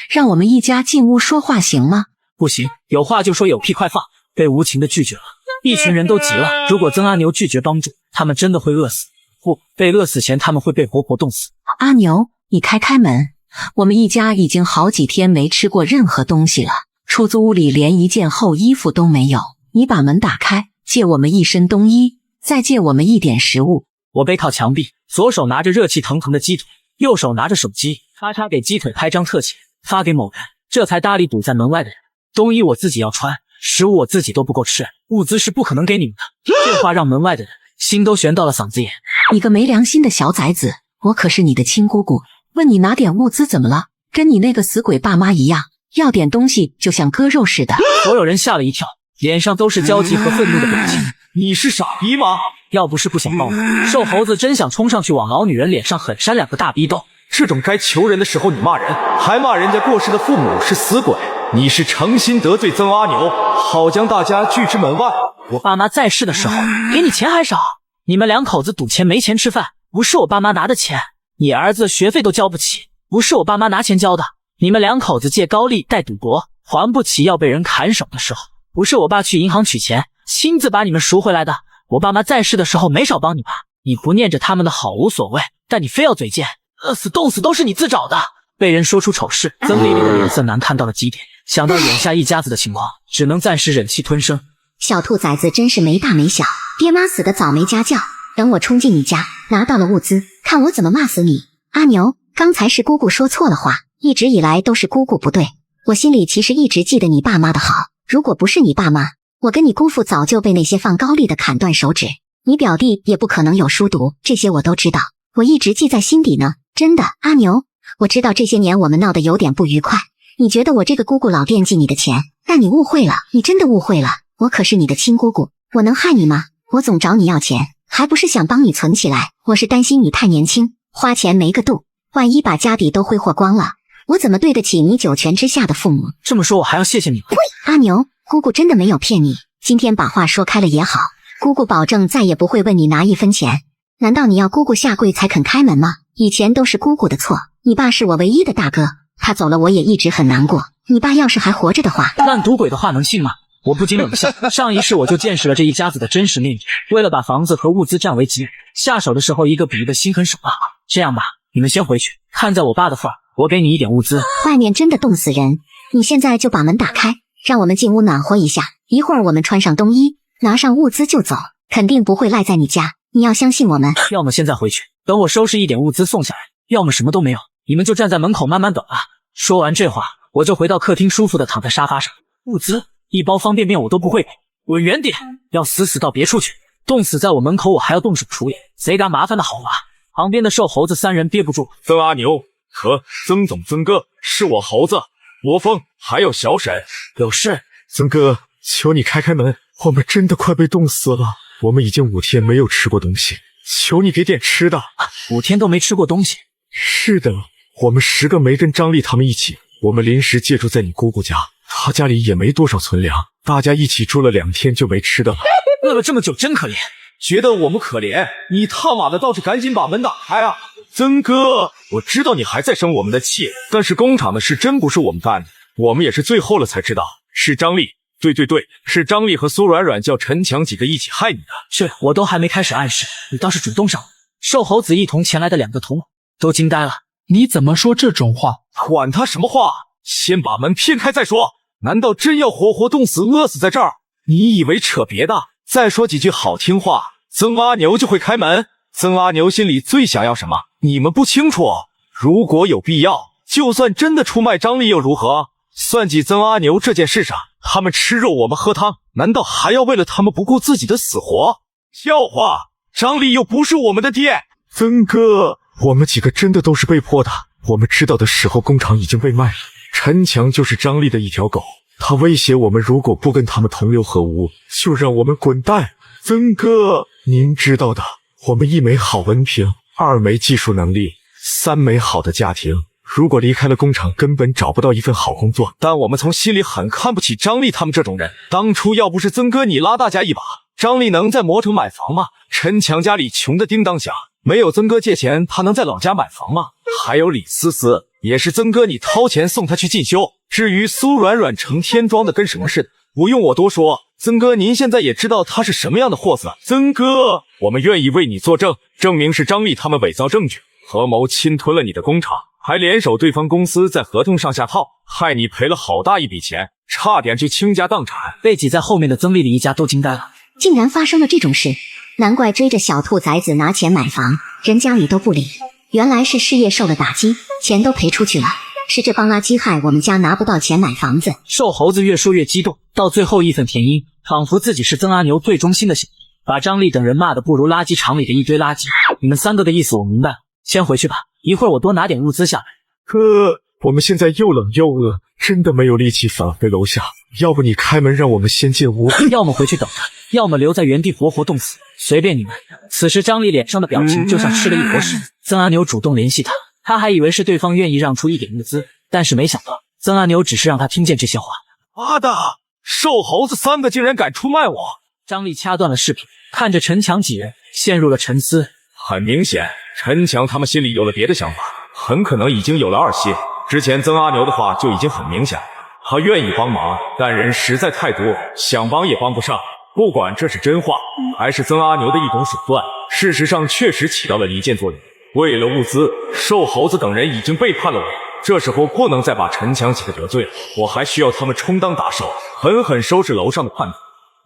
O: 让我们一家进屋说话行吗？
A: 不行，有话就说，有屁快放。被无情的拒绝了，一群人都急了。如果曾阿牛拒绝帮助，他们真的会饿死。不，被饿死前他们会被活活冻死。
O: 阿牛，你开门，我们一家已经好几天没吃过任何东西了，出租屋里连一件厚衣服都没有。你把门打开，借我们一身冬衣，再借我们一点食物。
A: 我背靠墙壁，左手拿着热气腾腾的鸡腿，右手拿着手机，咔嚓给鸡腿拍张特写，发给某人，这才搭理堵在门外的人。冬衣我自己要穿，食物我自己都不够吃，物资是不可能给你们的。这话让门外的人心都悬到了嗓子眼。
O: 你个没良心的小崽子，我可是你的亲姑姑，问你拿点物资怎么了？跟你那个死鬼爸妈一样，要点东西就像割肉似的。
A: 所有人吓了一跳，脸上都是焦急和愤怒的表情。
F: 你是傻逼吗？
A: 要不是不想报复，瘦猴子真想冲上去往老女人脸上狠扇2个大逼斗。
F: 这种该求人的时候你骂人，还骂人家过世的父母是死鬼，你是诚心得罪曾阿牛，好将大家拒之门外。
A: 我爸妈在世的时候给你钱还少，你们2口子赌钱没钱吃饭，不是我爸妈拿的钱，你儿子学费都交不起，不是我爸妈拿钱交的。你们2口子借高利贷赌博，还不起要被人砍手的时候，不是我爸去银行取钱，亲自把你们赎回来的。我爸妈在世的时候没少帮你吧？你不念着他们的好无所谓，但你非要嘴贱，饿死冻死都是你自找的。被人说出丑事，曾丽丽的脸色难看到了极点，想到眼下一家子的情况，只能暂时忍气吞声。
H: 小兔崽子真是没大没小，爹妈死的早没家教，等我冲进你家拿到了物资，看我怎么骂死你。阿牛，刚才是姑姑说错了话，一直以来都是姑姑不对，我心里其实一直记得你爸妈的好，如果不是你爸妈，我跟你姑父早就被那些放高利的砍断手指，你表弟也不可能有书读，这些我都知道，我一直记在心底呢。真的，阿牛，我知道这些年我们闹得有点不愉快，你觉得我这个姑姑老惦记你的钱，但你误会了，你真的误会了，我可是你的亲姑姑，我能害你吗？我总找你要钱，还不是想帮你存起来，我是担心你太年轻，花钱没个度，万一把家底都挥霍光了，我怎么对得起你9泉之下的父母？
A: 这么说我还要谢谢你吗？
H: 阿牛，姑姑真的没有骗你，今天把话说开了也好，姑姑保证再也不会问你拿1分钱。难道你要姑姑下跪才肯开门吗？以前都是姑姑的错，你爸是我唯一的大哥，他走了我也一直很难过，你爸要是还活着的话，
A: 烂赌鬼的话能信吗？我不禁冷笑，上一世我就见识了这一家子的真实面具，为了把房子和物资占为己有，下手的时候一个比一个心狠手辣。这样吧，你们先回去，看在我爸的份儿，我给你一点物资。
H: 外面真的冻死人，你现在就把门打开，让我们进屋暖和一下，一会儿我们穿上冬衣，拿上物资就走，肯定不会赖在你家，你要相信我们。
A: 要么现在回去，等我收拾一点物资送下来，要么什么都没有，你们就站在门口慢慢等啊。说完这话，我就回到客厅，舒服的躺在沙发上。物资1包方便面我都不会给，滚远点，要死到别处去，冻死在我门口我还要动手处理，贼嘎麻烦的好吧。旁边的瘦猴子3人憋不住，
F: 曾阿牛和曾总曾哥，是我猴子罗峰还有小沈，
A: 有事。
F: 曾哥，求你开门，我们真的快被冻死了，我们已经5天没有吃过东西，求你给点吃的。
A: 5天都没吃过东西？
F: 是的，我们10个没跟张丽他们一起，我们临时借住在你姑姑家，她家里也没多少存粮，大家一起住了2天就没吃的了。
A: 饿了这么久真可怜。
F: 觉得我们可怜？你他妈的倒是赶紧把门打开啊！曾哥，我知道你还在生我们的气，但是工厂的事真不是我们干的，我们也是最后了才知道，是张丽。对，是张丽和苏软软叫陈强几个一起害你的。
A: 是我都还没开始暗示，你倒是主动上了。瘦猴子一同前来的2个同伙都惊呆了。
P: 你怎么说这种话？
F: 管他什么话，先把门偏开再说。难道真要活活冻死、饿死在这儿？你以为扯别的，再说几句好听话，曾阿牛就会开门？曾阿牛心里最想要什么？你们不清楚？如果有必要，就算真的出卖张力又如何？算计曾阿牛这件事上，他们吃肉我们喝汤，难道还要为了他们不顾自己的死活？笑话！张力又不是我们的爹。
P: 曾哥，我们几个真的都是被迫的。我们知道的时候，工厂已经被卖了。陈强就是张力的一条狗，他威胁我们，如果不跟他们同流合污，就让我们滚蛋。曾哥，您知道的，我们1没好文凭，2没技术能力，3没好的家庭。如果离开了工厂，根本找不到一份好工作。
F: 但我们从心里很看不起张力他们这种人。当初要不是曾哥你拉大家一把，张力能在魔城买房吗？陈强家里穷的叮当响，没有曾哥借钱，他能在老家买房吗？还有李思思，也是曾哥你掏钱送他去进修。至于苏软软成天装的跟什么似的，不用我多说，曾哥您现在也知道他是什么样的货色。曾哥，我们愿意为你作证，证明是张力他们伪造证据，合谋侵吞了你的工厂，还联手对方公司在合同上下套，害你赔了好大一笔钱，差点就倾家荡产。
A: 被挤在后面的曾丽丽一家都惊呆了，
H: 竟然发生了这种事，难怪追着小兔崽子拿钱买房，人家里都不理。原来是事业受了打击，钱都赔出去了，是这帮垃圾害我们家拿不到钱买房子。
A: 瘦猴子越说越激动，到最后义愤填膺，仿佛自己是曾阿牛最忠心的信，把张力等人骂得不如垃圾场里的一堆垃圾。你们3个的意思我明白了，先回去吧，一会儿我多拿点物资下来。
P: 哥，我们现在又冷又饿，真的没有力气返回楼下，要不你开门让我们先进屋。
A: 要么回去等他，要么留在原地活活冻死，随便你们。此时张力脸上的表情就像吃了一坨屎。曾阿牛主动联系他，他还以为是对方愿意让出一点物资，但是没想到曾阿牛只是让他听见这些话。
F: 妈的，瘦猴子3个竟然敢出卖我！
A: 张力掐断了视频，看着陈强几人陷入了沉思。
F: 很明显，陈强他们心里有了别的想法，很可能已经有了2心。之前曾阿牛的话就已经很明显了，他愿意帮忙，但人实在太多，想帮也帮不上。不管这是真话还是曾阿牛的一种手段，事实上确实起到了离间作用。为了物资，瘦猴子等人已经背叛了我，这时候不能再把陈强几个得罪了，我还需要他们充当打手，狠狠收拾楼上的叛徒。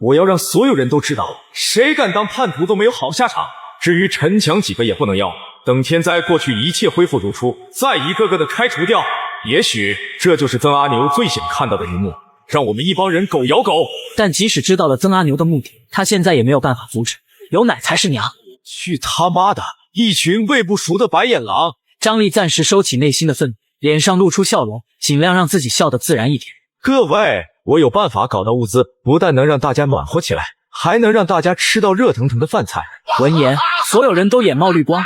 F: 我要让所有人都知道，谁敢当叛徒都没有好下场。至于陈强几个也不能要，等天灾过去，一切恢复如初，再一个个的开除掉。也许这就是曾阿牛最想看到的一幕，让我们一帮人狗咬狗。
A: 但即使知道了曾阿牛的目的，他现在也没有办法阻止，有奶才是娘。
F: 去他妈的！一群喂不熟的白眼狼。
A: 张力暂时收起内心的愤怒，脸上露出笑容，尽量让自己笑得自然一点。
F: 各位，我有办法搞到物资，不但能让大家暖和起来，还能让大家吃到热腾腾的饭菜。
A: 闻言，所有人都眼冒绿光。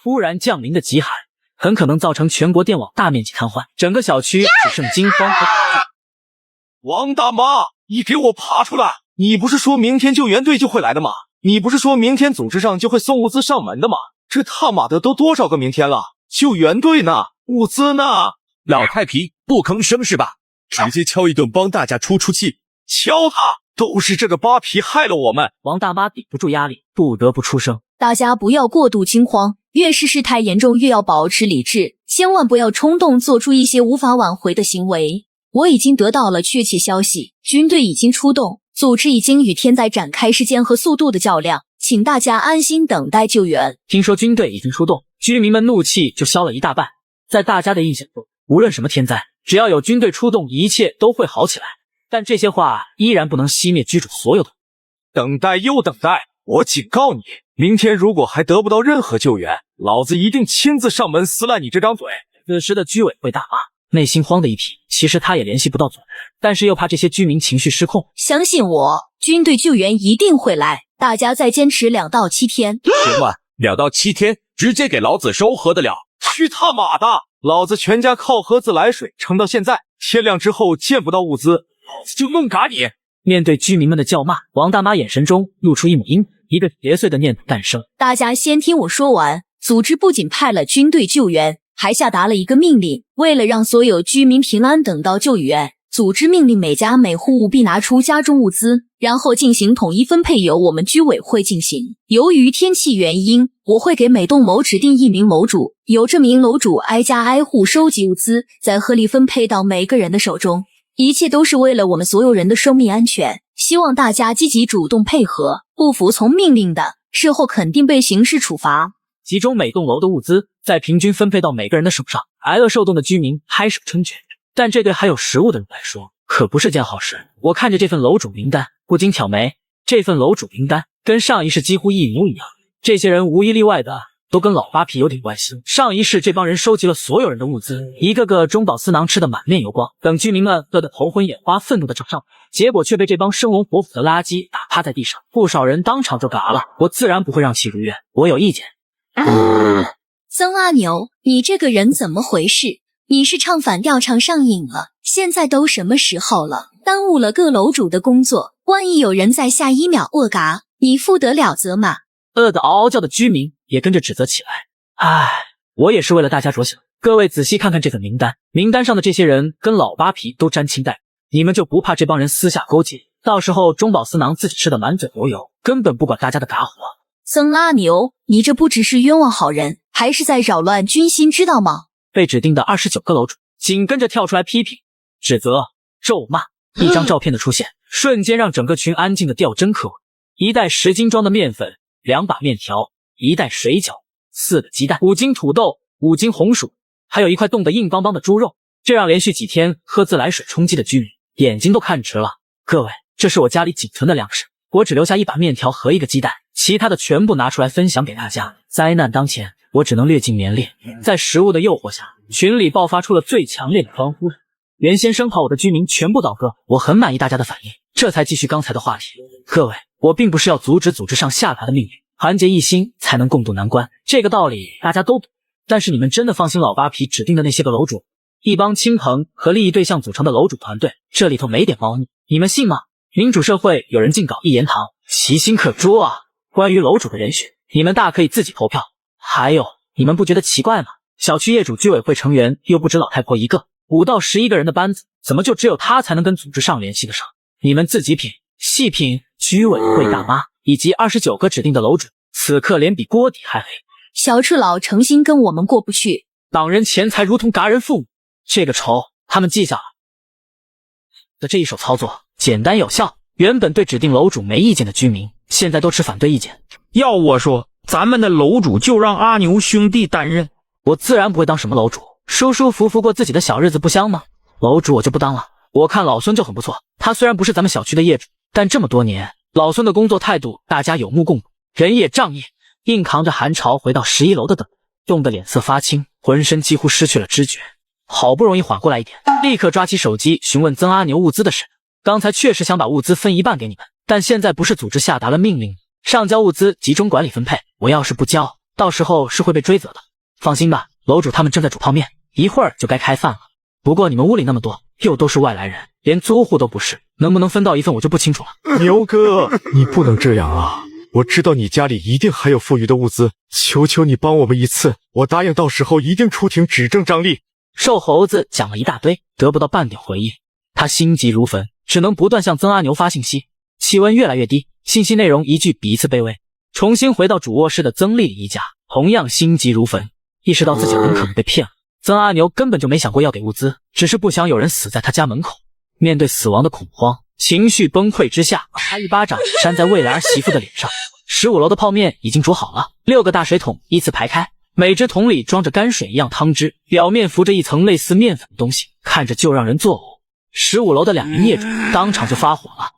A: 突然降临的极寒很可能造成全国电网大面积瘫痪，整个小区只剩惊慌和恐惧。
F: 王大妈，你给我爬出来！你不是说明天救援队就会来的吗？你不是说明天组织上就会送物资上门的吗？这他妈的都多少个明天了？救援队呢？物资呢？
M: 老太皮，不吭声是吧？直接敲一顿帮大家出气。
F: 敲他！都是这个扒皮害了我们。
A: 王大妈抵不住压力，不得不出声。
Q: 大家不要过度惊慌，越是事态严重越要保持理智，千万不要冲动做出一些无法挽回的行为。我已经得到了确切消息，军队已经出动，组织已经与天灾展开时间和速度的较量，请大家安心等待救援。
A: 听说军队已经出动，居民们怒气就消了一大半。在大家的印象中，无论什么天灾，只要有军队出动，一切都会好起来。但这些话依然不能熄灭居主所有的
F: 等待又等待。我警告你，明天如果还得不到任何救援，老子一定亲自上门撕烂你这张嘴。
A: 此时的居委会大妈内心慌得一批，其实他也联系不到组织，但是又怕这些居民情绪失控。
Q: 相信我，军队救援一定会来，大家再坚持2到7天。
M: 行吧，2到7天，直接给老子收合得了。
F: 去他妈的！老子全家靠喝自来水撑到现在，天亮之后见不到物资，老子就弄嘎你！
A: 面对居民们的叫骂，王大妈眼神中露出一抹阴，一个邪祟的念头诞生。
Q: 大家先听我说完，组织不仅派了军队救援，还下达了一个命令，为了让所有居民平安等到救援，组织命令每家每户务必拿出家中物资，然后进行统一分配，由我们居委会进行。由于天气原因，我会给每栋楼指定1名楼主，由这名楼主挨家挨户收集物资，再合理分配到每个人的手中。一切都是为了我们所有人的生命安全，希望大家积极主动配合，不服从命令的，事后肯定被刑事处罚。
A: 集中每栋楼的物资，再平均分配到每个人的手上，挨饿受冻的居民拍手称绝。但这对还有食物的人来说，可不是件好事。我看着这份楼主名单，不禁挑眉。这份楼主名单跟上一世几乎一模一样，这些人无一例外的都跟老八皮有点关系。上一世这帮人收集了所有人的物资，一个个中饱私囊，吃得满面油光，等居民们饿得头昏眼花，愤怒的找上，结果却被这帮生龙活虎的垃圾打趴在地上，不少人当场就嘎了。我自然不会让其如愿，我有意见。
Q: 曾阿牛，你这个人怎么回事？你是唱反调唱上瘾了？现在都什么时候了，耽误了各楼主的工作，万一有人在下一秒饿嘎，你负得了责吗？
A: 饿得嗷嗷叫的居民也跟着指责起来。唉，我也是为了大家着想。各位仔细看看这份名单，名单上的这些人跟老八皮都沾亲带故，你们就不怕这帮人私下勾结，到时候中饱私囊，自己吃得满嘴流油，根本不管大家的嘎火。
Q: 曾阿牛，你这不只是冤枉好人，还是在扰乱军心，知道吗？
A: 被指定的29个楼主紧跟着跳出来批评、指责、咒骂。一张照片的出现，瞬间让整个群安静的掉针可闻。1袋10斤装的面粉，2把面条，1袋水饺，4个鸡蛋，5斤土豆，5斤红薯，还有1块冻得硬邦邦的猪肉，这让连续几天喝自来水充饥的居民眼睛都看直了。各位，这是我家里仅存的粮食，我只留下1把面条和1个鸡蛋，其他的全部拿出来分享给大家。灾难当前，我只能略尽绵力。在食物的诱惑下，群里爆发出了最强烈的欢呼声。原先生怕我的居民全部倒戈，我很满意大家的反应，这才继续刚才的话题。各位，我并不是要阻止组织上下达的命令，团结一心才能共度难关，这个道理大家都懂。但是你们真的放心老八皮指定的那些个楼主？一帮亲朋和利益对象组成的楼主团队，这里头没点猫腻，你们信吗？民主社会有人尽搞一言堂，其心可诛啊！关于楼主的人选，你们大可以自己投票。还有，你们不觉得奇怪吗？小区业主居委会成员又不止老太婆一个，5到11个人的班子，怎么就只有他才能跟组织上联系得上？你们自己品，细品，居委会大妈以及29个指定的楼主，此刻脸比锅底还黑。
Q: 小赤佬诚心跟我们过不去，
A: 挡人钱财如同嘎人父母，这个仇他们记下了。的这一手操作简单有效，原本对指定楼主没意见的居民，现在都持反对意见。
N: 要我说，咱们的楼主就让阿牛兄弟担任。
A: 我自然不会当什么楼主，舒舒服服过自己的小日子不香吗？楼主我就不当了。我看老孙就很不错，他虽然不是咱们小区的业主，但这么多年老孙的工作态度大家有目共睹，人也仗义，硬扛着寒潮回到11楼的等，冻得脸色发青，浑身几乎失去了知觉。好不容易缓过来一点，立刻抓起手机询问曾阿牛物资的事。刚才确实想把物资分一半给你们，但现在不是组织下达了命令，上交物资集中管理分配，我要是不交，到时候是会被追责的。放心吧，楼主他们正在煮泡面，一会儿就该开饭了。不过你们屋里那么多，又都是外来人，连租户都不是，能不能分到一份我就不清楚了。
P: 牛哥，你不能这样啊！我知道你家里一定还有富余的物资，求求你帮我们一次，我答应到时候一定出庭指证张力。
A: 瘦猴子讲了一大堆，得不到半点回应，他心急如焚，只能不断向曾阿牛发信息。气温越来越低，信息内容一句比一次卑微。重新回到主卧室的曾丽丽一家同样心急如焚，意识到自己很可能被骗了。曾阿牛根本就没想过要给物资，只是不想有人死在他家门口。面对死亡的恐慌，情绪崩溃之下，他一巴掌扇在未来儿媳妇的脸上。15楼的泡面已经煮好了，6个大水桶依次排开，每只桶里装着泔水一样汤汁，表面浮着一层类似面粉的东西，看着就让人作呕。15楼的2名业主当场就发火了，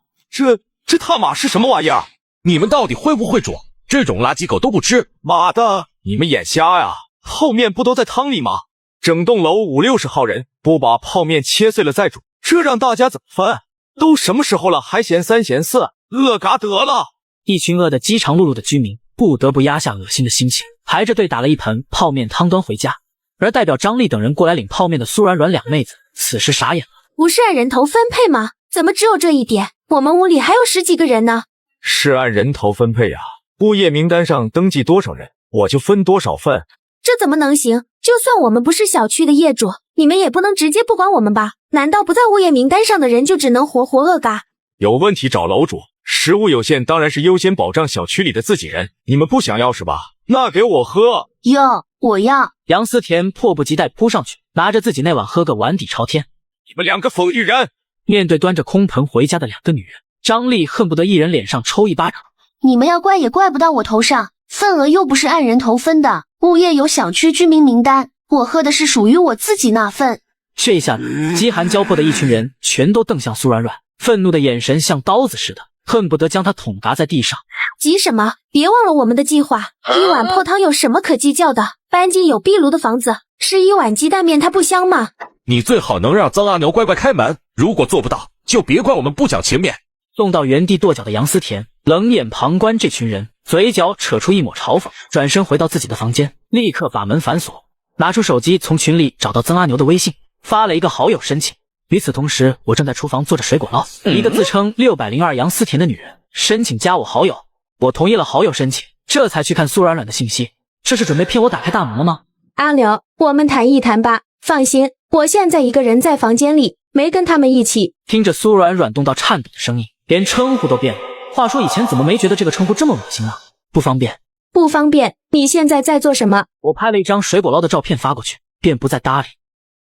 F: 这他妈是什么玩意儿？
B: 你们到底会不会煮？这种垃圾狗都不吃！
F: 妈的，你们眼瞎呀？泡面不都在汤里吗？整栋楼50-60号人，不把泡面切碎了再煮，这让大家怎么分？都什么时候了，还嫌3嫌4，饿嘎得了！
A: 一群饿得饥肠辘辘的居民不得不压下恶心的心情，排着队打了一盆泡面汤端回家。而代表张丽等人过来领泡面的苏软软2妹子此时傻眼了。
C: 不是按人头分配吗？怎么只有这一点？我们屋里还有10几个人呢。
F: 是按人头分配呀，物业名单上登记多少人，我就分多少份。
C: 这怎么能行？就算我们不是小区的业主，你们也不能直接不管我们吧？难道不在物业名单上的人就只能活活饿嘎？
F: 有问题找楼主，食物有限，当然是优先保障小区里的自己人。你们不想要是吧？那给我喝。
C: 哟，我要。
A: 杨思甜迫不及待扑上去，拿着自己那碗喝个碗底朝天。
F: 你们2个疯女人，
A: 面对端着空盆回家的2个女人，张丽恨不得一人脸上抽一巴掌。
R: 你们要怪也怪不到我头上，份额又不是按人头分的。物业有小区居民名单，我喝的是属于我自己那份。
A: 这一下子，饥寒交迫的一群人全都瞪向苏软软，愤怒的眼神像刀子似的，恨不得将他捅砸在地上。
C: 急什么？别忘了我们的计划。一碗破汤有什么可计较的？搬进有壁炉的房子，吃一碗鸡蛋面它不香吗？
M: 你最好能让曾阿牛乖乖开门，如果做不到，就别怪我们不讲情面。
A: 送到原地跺脚的杨思甜冷眼旁观这群人，嘴角扯出一抹嘲讽，转身回到自己的房间，立刻把门反锁，拿出手机从群里找到曾阿牛的微信，发了一个好友申请。与此同时，我正在厨房做着水果捞，一个自称602杨思甜的女人申请加我好友，我同意了好友申请，这才去看苏软软的信息。这是准备骗我打开大门了吗？
C: 阿牛，我们谈一谈吧。放心，我现在一个人在房间里，没跟他们一起。
A: 听着苏软软动到颤抖的声音，连称呼都变了。话说以前怎么没觉得这个称呼这么恶心啊？不方便。
C: 不方便？你现在在做什么？
A: 我拍了一张水果捞的照片发过去，便不再搭理。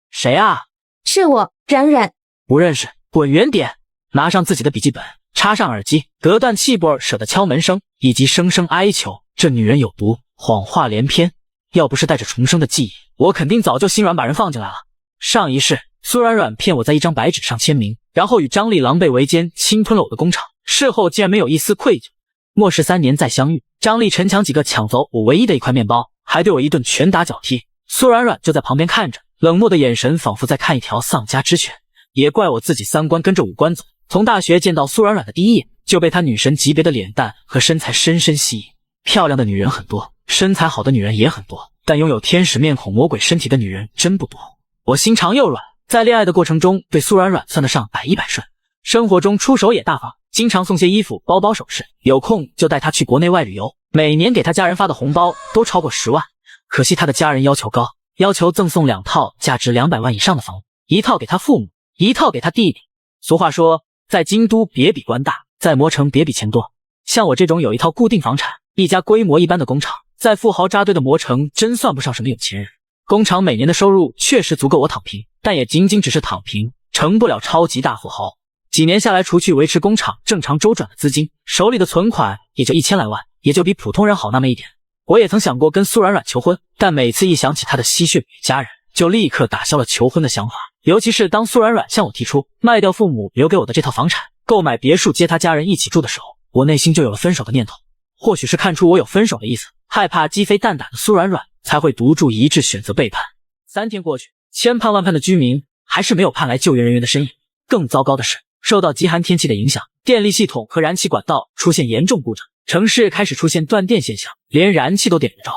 A: 谁啊？
C: 是我，软软。
A: 不认识，滚远点。拿上自己的笔记本，插上耳机，隔断气波舍的敲门声以及声声哀求。这女人有毒，谎话连篇。要不是带着重生的记忆，我肯定早就心软把人放进来了。上一世，苏软软骗我在一张白纸上签名，然后与张丽狼狈为奸，侵吞了我的工厂。事后竟然没有一丝愧疚。末世3年再相遇，张丽陈强几个抢走我唯一的一块面包，还对我一顿拳打脚踢。苏软软就在旁边看着，冷漠的眼神仿佛在看一条丧家之犬。也怪我自己三观跟着五官走，从大学见到苏软软的第一眼，就被她女神级别的脸蛋和身材深深吸引。漂亮的女人很多，身材好的女人也很多，但拥有天使面孔魔鬼身体的女人真不多。我心肠又软，在恋爱的过程中被苏软软算得上百依百顺，生活中出手也大方，经常送些衣服、包包、首饰，有空就带她去国内外旅游，每年给她家人发的红包都超过10万。可惜她的家人要求高，要求赠送2套价值200万以上的房屋，一套给她父母，一套给她弟弟。俗话说，在京都别比官大，在磨城别比钱多。像我这种有一套固定房产，一家规模一般的工厂，在富豪扎堆的磨城真算不上什么有钱人。工厂每年的收入确实足够我躺平，但也仅仅只是躺平，成不了超级大富豪。几年下来，除去维持工厂正常周转的资金，手里的存款也就1000来万，也就比普通人好那么一点。我也曾想过跟苏软软求婚，但每次一想起她的吸血鬼家人，就立刻打消了求婚的想法。尤其是当苏软软向我提出卖掉父母留给我的这套房产，购买别墅接她家人一起住的时候，我内心就有了分手的念头。或许是看出我有分手的意思，害怕鸡飞蛋打的苏软软才会独注一掷选择背叛。3天过去，千盼万盼的居民还是没有盼来救援人员的身影。更糟糕的是，受到极寒天气的影响，电力系统和燃气管道出现严重故障，城市开始出现断电现象，连燃气都点不着。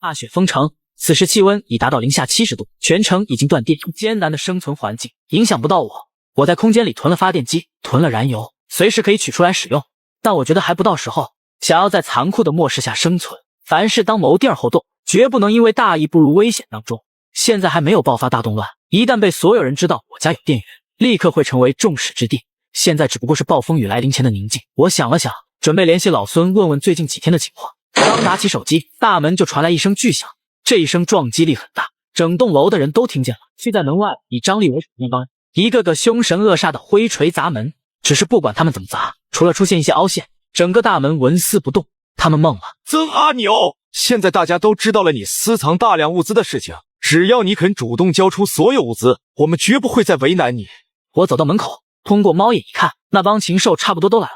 A: 大雪封城，此时气温已达到-70度，全城已经断电，艰难的生存环境影响不到我。我在空间里囤了发电机，囤了燃油，随时可以取出来使用。但我觉得还不到时候，想要在残酷的末世下生存，凡事当谋定而后动，绝不能因为大意步入危险当中。现在还没有爆发大动乱，一旦被所有人知道我家有电源，立刻会成为众矢之的。现在只不过是暴风雨来临前的宁静。我想了想，准备联系老孙问问最近几天的情况。刚拿起手机，大门就传来一声巨响，这一声撞击力很大，整栋楼的人都听见了。却在门外以张力为首的那帮人，一个个凶神恶煞的挥锤砸门。只是不管他们怎么砸，除了出现一些凹陷，整个大门纹丝不动。他们懵了。
F: 曾阿牛，现在大家都知道了你私藏大量物资的事情，只要你肯主动交出所有物资，我们绝不会再为难你。
A: 我走到门口，通过猫眼一看，那帮禽兽差不多都来了。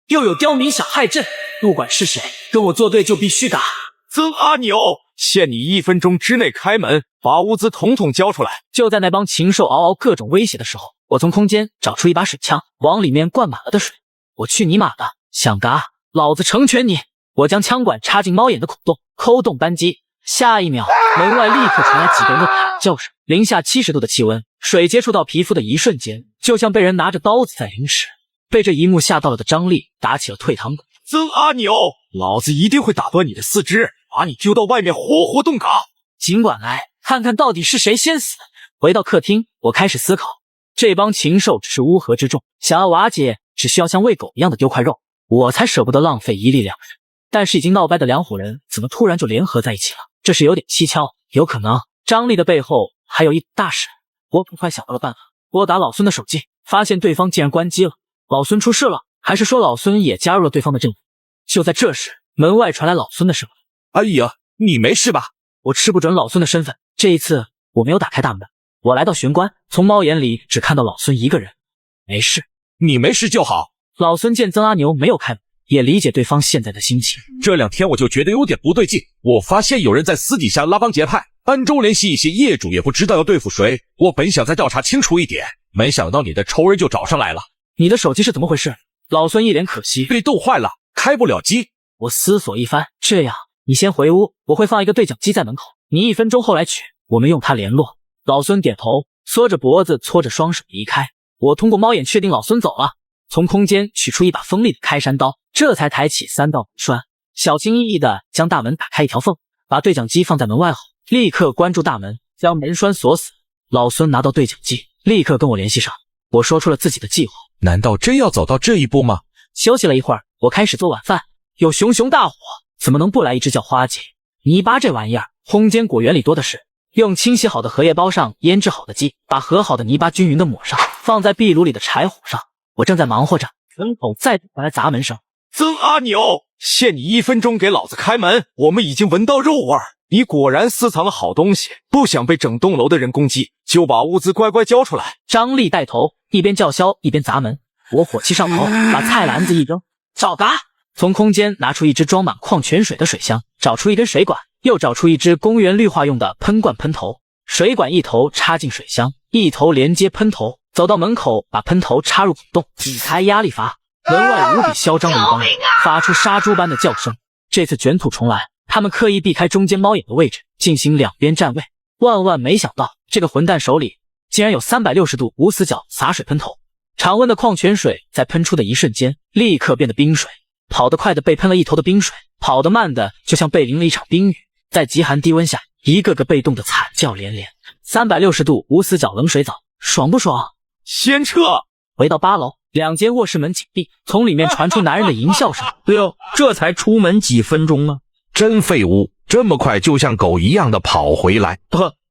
A: 又有刁民想害朕，不管是谁，跟我作对就必须打。
F: 曾阿牛，限你1分钟之内开门，把物资统统交出来。
A: 就在那帮禽兽嗷嗷各种威胁的时候，我从空间找出一把水枪，往里面灌满了的水。我去你妈的，想嘎，老子成全你！我将枪管插进猫眼的孔洞，扣动扳机。下一秒，门外立刻传来几个人的惨叫声。-70度的气温，水接触到皮肤的一瞬间，就像被人拿着刀子在凌迟。被这一幕吓到了的张力打起了退堂鼓。
F: 曾阿牛，老子一定会打断你的四肢，把你丢到外面活活冻嘎。
A: 尽管来，看看到底是谁先死。回到客厅，我开始思考，这帮禽兽只是乌合之众，想要瓦解，只需要像喂狗一样的丢块肉，我才舍不得浪费1粒2人。但是已经闹掰的2伙人怎么突然就联合在一起了？这是有点蹊跷，有可能张力的背后还有一大神。我很快想到了办法，拨打老孙的手机，发现对方竟然关机了。老孙出事了，还是说老孙也加入了对方的阵营？就在这时，门外传来老孙的声音：“
I: 哎呀，你没事吧？”
A: 我吃不准老孙的身份，这一次我没有打开大门。我来到玄关，从猫眼里只看到老孙一个人。没事，
I: 你没事就好。
A: 老孙见曾阿牛没有开门，也理解对方现在的心情。
I: 这2天我就觉得有点不对劲，我发现有人在私底下拉帮结派，暗中联系一些业主，也不知道要对付谁。我本想再调查清楚一点，没想到你的仇人就找上来了。
A: 你的手机是怎么回事？老孙一脸可惜。
I: 被冻坏了，开不了机。
A: 我思索一番，这样，你先回屋，我会放一个对讲机在门口，你1分钟后来取，我们用它联络。老孙点头，缩着脖子，搓着双手离开。我通过猫眼确定老孙走了，从空间取出一把锋利的开山刀，这才抬起3道门栓，小心翼翼地将大门打开一条缝，把对讲机放在门外后，立刻关住大门，将门栓锁死。老孙拿到对讲机，立刻跟我联系上。我说出了自己的计划。
I: 难道真要走到这一步吗？
A: 休息了一会儿，我开始做晚饭。有熊熊大火，怎么能不来一只叫花鸡？泥巴这玩意儿，空间果园里多的是。用清洗好的荷叶包上腌制好的鸡，把和好的泥巴均匀的抹上，放在壁炉里的柴火上。我正在忙活着，门口再传来砸门声。
F: 曾阿牛，限你1分钟给老子开门！我们已经闻到肉味儿，你果然私藏了好东西，不想被整栋楼的人攻击，就把物资乖乖交出来。
A: 张丽带头，一边叫嚣一边砸门。我火气上头，把菜篮子一扔，找嘎！从空间拿出一只装满矿泉水的水箱，找出一根水管，又找出一只公园绿化用的喷罐喷头。水管一头插进水箱，一头连接喷头，走到门口，把喷头插入孔洞，挤开压力阀。门外无比嚣张的一帮人发出杀猪般的叫声。这次卷土重来，他们刻意避开中间猫眼的位置，进行两边站位。万没想到，这个混蛋手里竟然有360度无死角洒水喷头。常温的矿泉水在喷出的一瞬间，立刻变得冰水。跑得快的被喷了一头的冰水，跑得慢的就像被淋了一场冰雨。在极寒低温下，一个个被冻得惨叫连连。360度无死角冷水澡，爽不爽？
F: 先撤！
A: 回到8楼，2间卧室门紧闭，从里面传出男人的淫笑声。
N: 哟，这才出门几分钟啊！
I: 真废物，这么快就像狗一样的跑回来。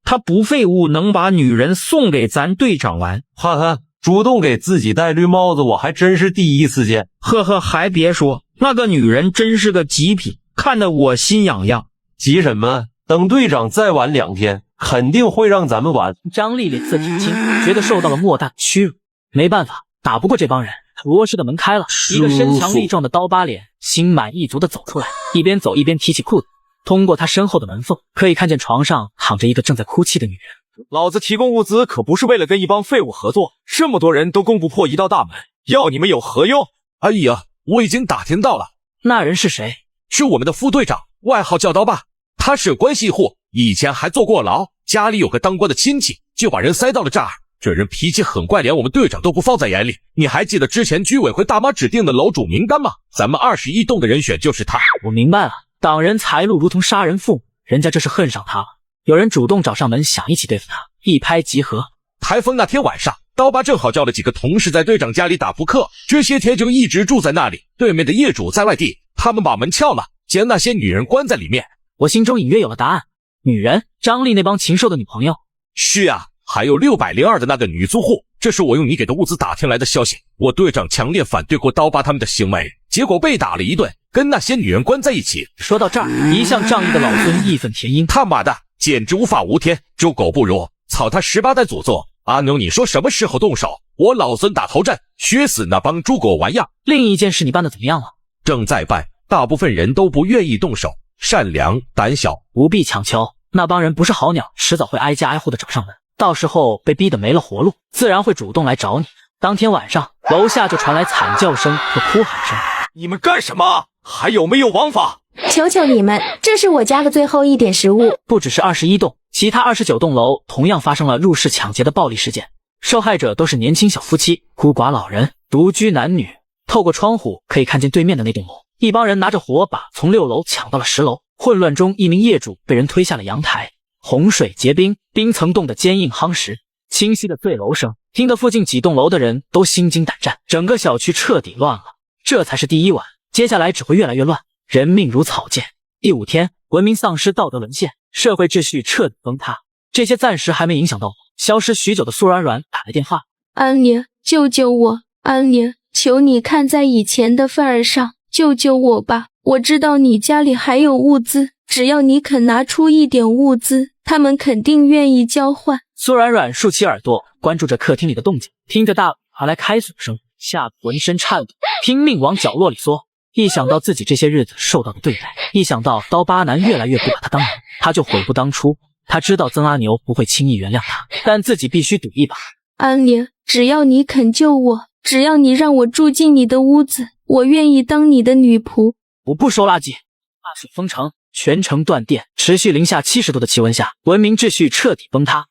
N: 他不废物，能把女人送给咱队长玩。
K: 哈哈，主动给自己戴绿帽子，我还真是第一次见。
N: 呵呵，还别说，那个女人真是个极品，看得我心痒痒。
K: 急什么？等队长再晚2天，肯定会让咱们玩。
A: 张丽脸色铁青，觉得受到了莫大的屈辱。没办法，打不过这帮人。卧室的门开了，一个身强力壮的刀疤脸心满意足地走出来，一边走一边提起裤子。通过他身后的门缝，可以看见床上躺着一个正在哭泣的女人。
F: 老子提供物资可不是为了跟一帮废物合作，这么多人都攻不破一道大门，要你们有何用？
I: 哎呀，我已经打听到了，
A: 那人是谁？
I: 是我们的副队长，外号叫刀疤。他是关系户，以前还坐过牢，家里有个当官的亲戚，就把人塞到了这儿。这人脾气很怪，连我们队长都不放在眼里。你还记得之前居委会大妈指定的楼主名单吗？咱们21栋的人选就是他。
A: 我明白了，挡人财路如同杀人父母，人家这是恨上他了。有人主动找上门，想一起对付他，一拍即合。
I: 台风那天晚上，刀疤正好叫了几个同事在队长家里打扑克，这些天就一直住在那里。对面的业主在外地，他们把门撬了，将那些女人关在里面。
A: 我心中隐约有了答案，女人，张丽那帮禽兽的女朋友。
I: 是啊，还有602的那个女租户，这是我用你给的物资打听来的消息。我队长强烈反对过刀疤他们的行为，结果被打了一顿，跟那些女人关在一起。
A: 说到这儿，一向仗义的老孙义愤填膺，
I: 他妈的，简直无法无天，猪狗不如，操他18代祖宗！阿牛，你说什么时候动手？我老孙打头阵，削死那帮猪狗玩样。
A: 另一件事你办的怎么样了？
I: 正在办，大部分人都不愿意动手，善良胆小，
A: 不必强求。那帮人不是好鸟，迟早会挨家挨户的找上门，到时候被逼得没了活路，自然会主动来找你。当天晚上，楼下就传来惨叫声和哭喊声。
F: 你们干什么？还有没有王法？
C: 求求你们，这是我家的最后一点食物。
A: 不只是21栋，其他29栋楼同样发生了入室抢劫的暴力事件，受害者都是年轻小夫妻、孤寡老人、独居男女。透过窗户可以看见对面的那栋楼，一帮人拿着火把从6楼抢到了10楼。混乱中，一名业主被人推下了阳台，洪水结冰，冰层冻得坚硬夯实。清晰的坠楼声听得附近几栋楼的人都心惊胆战，整个小区彻底乱了。这才是第一晚，接下来只会越来越乱，人命如草芥。第5天，文明丧失，道德沦陷，社会秩序彻底崩塌。这些暂时还没影响到我。消失许久的苏软软打来电话，
S: 安妮，救救我！安妮，求你看在以前的份儿上，救救我吧！我知道你家里还有物资，只要你肯拿出一点物资，他们肯定愿意交换。
A: 苏软软竖起耳朵，关注着客厅里的动静，听着大门传来开锁声，吓得浑身颤抖，拼命往角落里缩。一想到自己这些日子受到的对待，一想到刀疤男越来越不把他当人，他就悔不当初。他知道曾阿牛不会轻易原谅他，但自己必须赌一把。
S: 安妮，只要你肯救我，只要你让我住进你的屋子，我愿意当你的女仆。
A: 我不收垃圾。大雪封城，全城断电，持续零下70度的气温下，文明秩序彻底崩塌。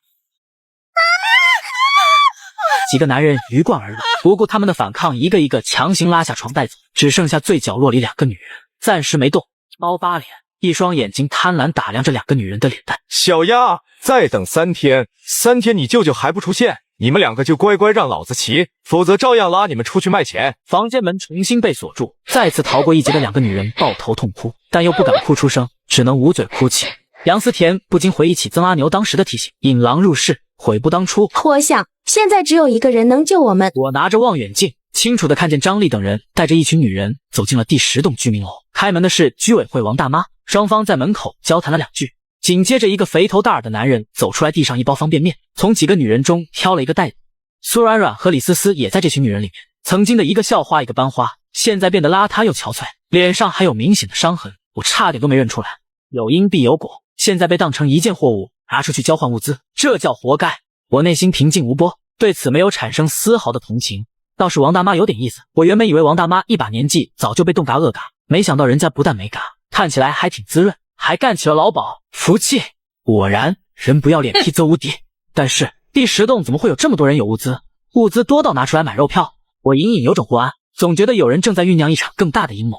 A: 几个男人鱼贯而入，不顾他们的反抗，一个一个强行拉下床带走，只剩下最角落里2个女人，暂时没动。刀疤脸一双眼睛贪婪打量着2个女人的脸蛋。
F: 小丫，再等3天，3天你舅舅还不出现，你们2个就乖乖让老子骑，否则照样拉你们出去卖钱。
A: 房间门重新被锁住，再次逃过一劫的2个女人抱头痛哭，但又不敢哭出声，只能捂嘴哭泣。杨思甜不禁回忆起曾阿牛当时的提醒，引狼入室，悔不当初。
C: 我想现在只有一个人能救我们。
A: 我拿着望远镜，清楚地看见张丽等人带着一群女人走进了第10栋居民楼。开门的是居委会王大妈，双方在门口交谈了2句。紧接着，一个肥头大耳的男人走出来，递上一包方便面，从几个女人中挑了一个袋子。苏软软和李思思也在这群女人里面，曾经的一个校花一个班花，现在变得邋遢又憔悴，脸上还有明显的伤痕，我差点都没认出来。有因必有果，现在被当成一件货物拿出去交换物资，这叫活该。我内心平静无波，对此没有产生丝毫的同情。倒是王大妈有点意思，我原本以为王大妈一把年纪早就被冻嘎恶嘎，没想到人家不但没嘎，看起来还挺滋润，还干起了劳保，服气。果然人不要脸皮则无敌。但是第10栋怎么会有这么多人有物资？物资多到拿出来买肉票，我隐隐有种不安，总觉得有人正在酝酿一场更大的阴谋。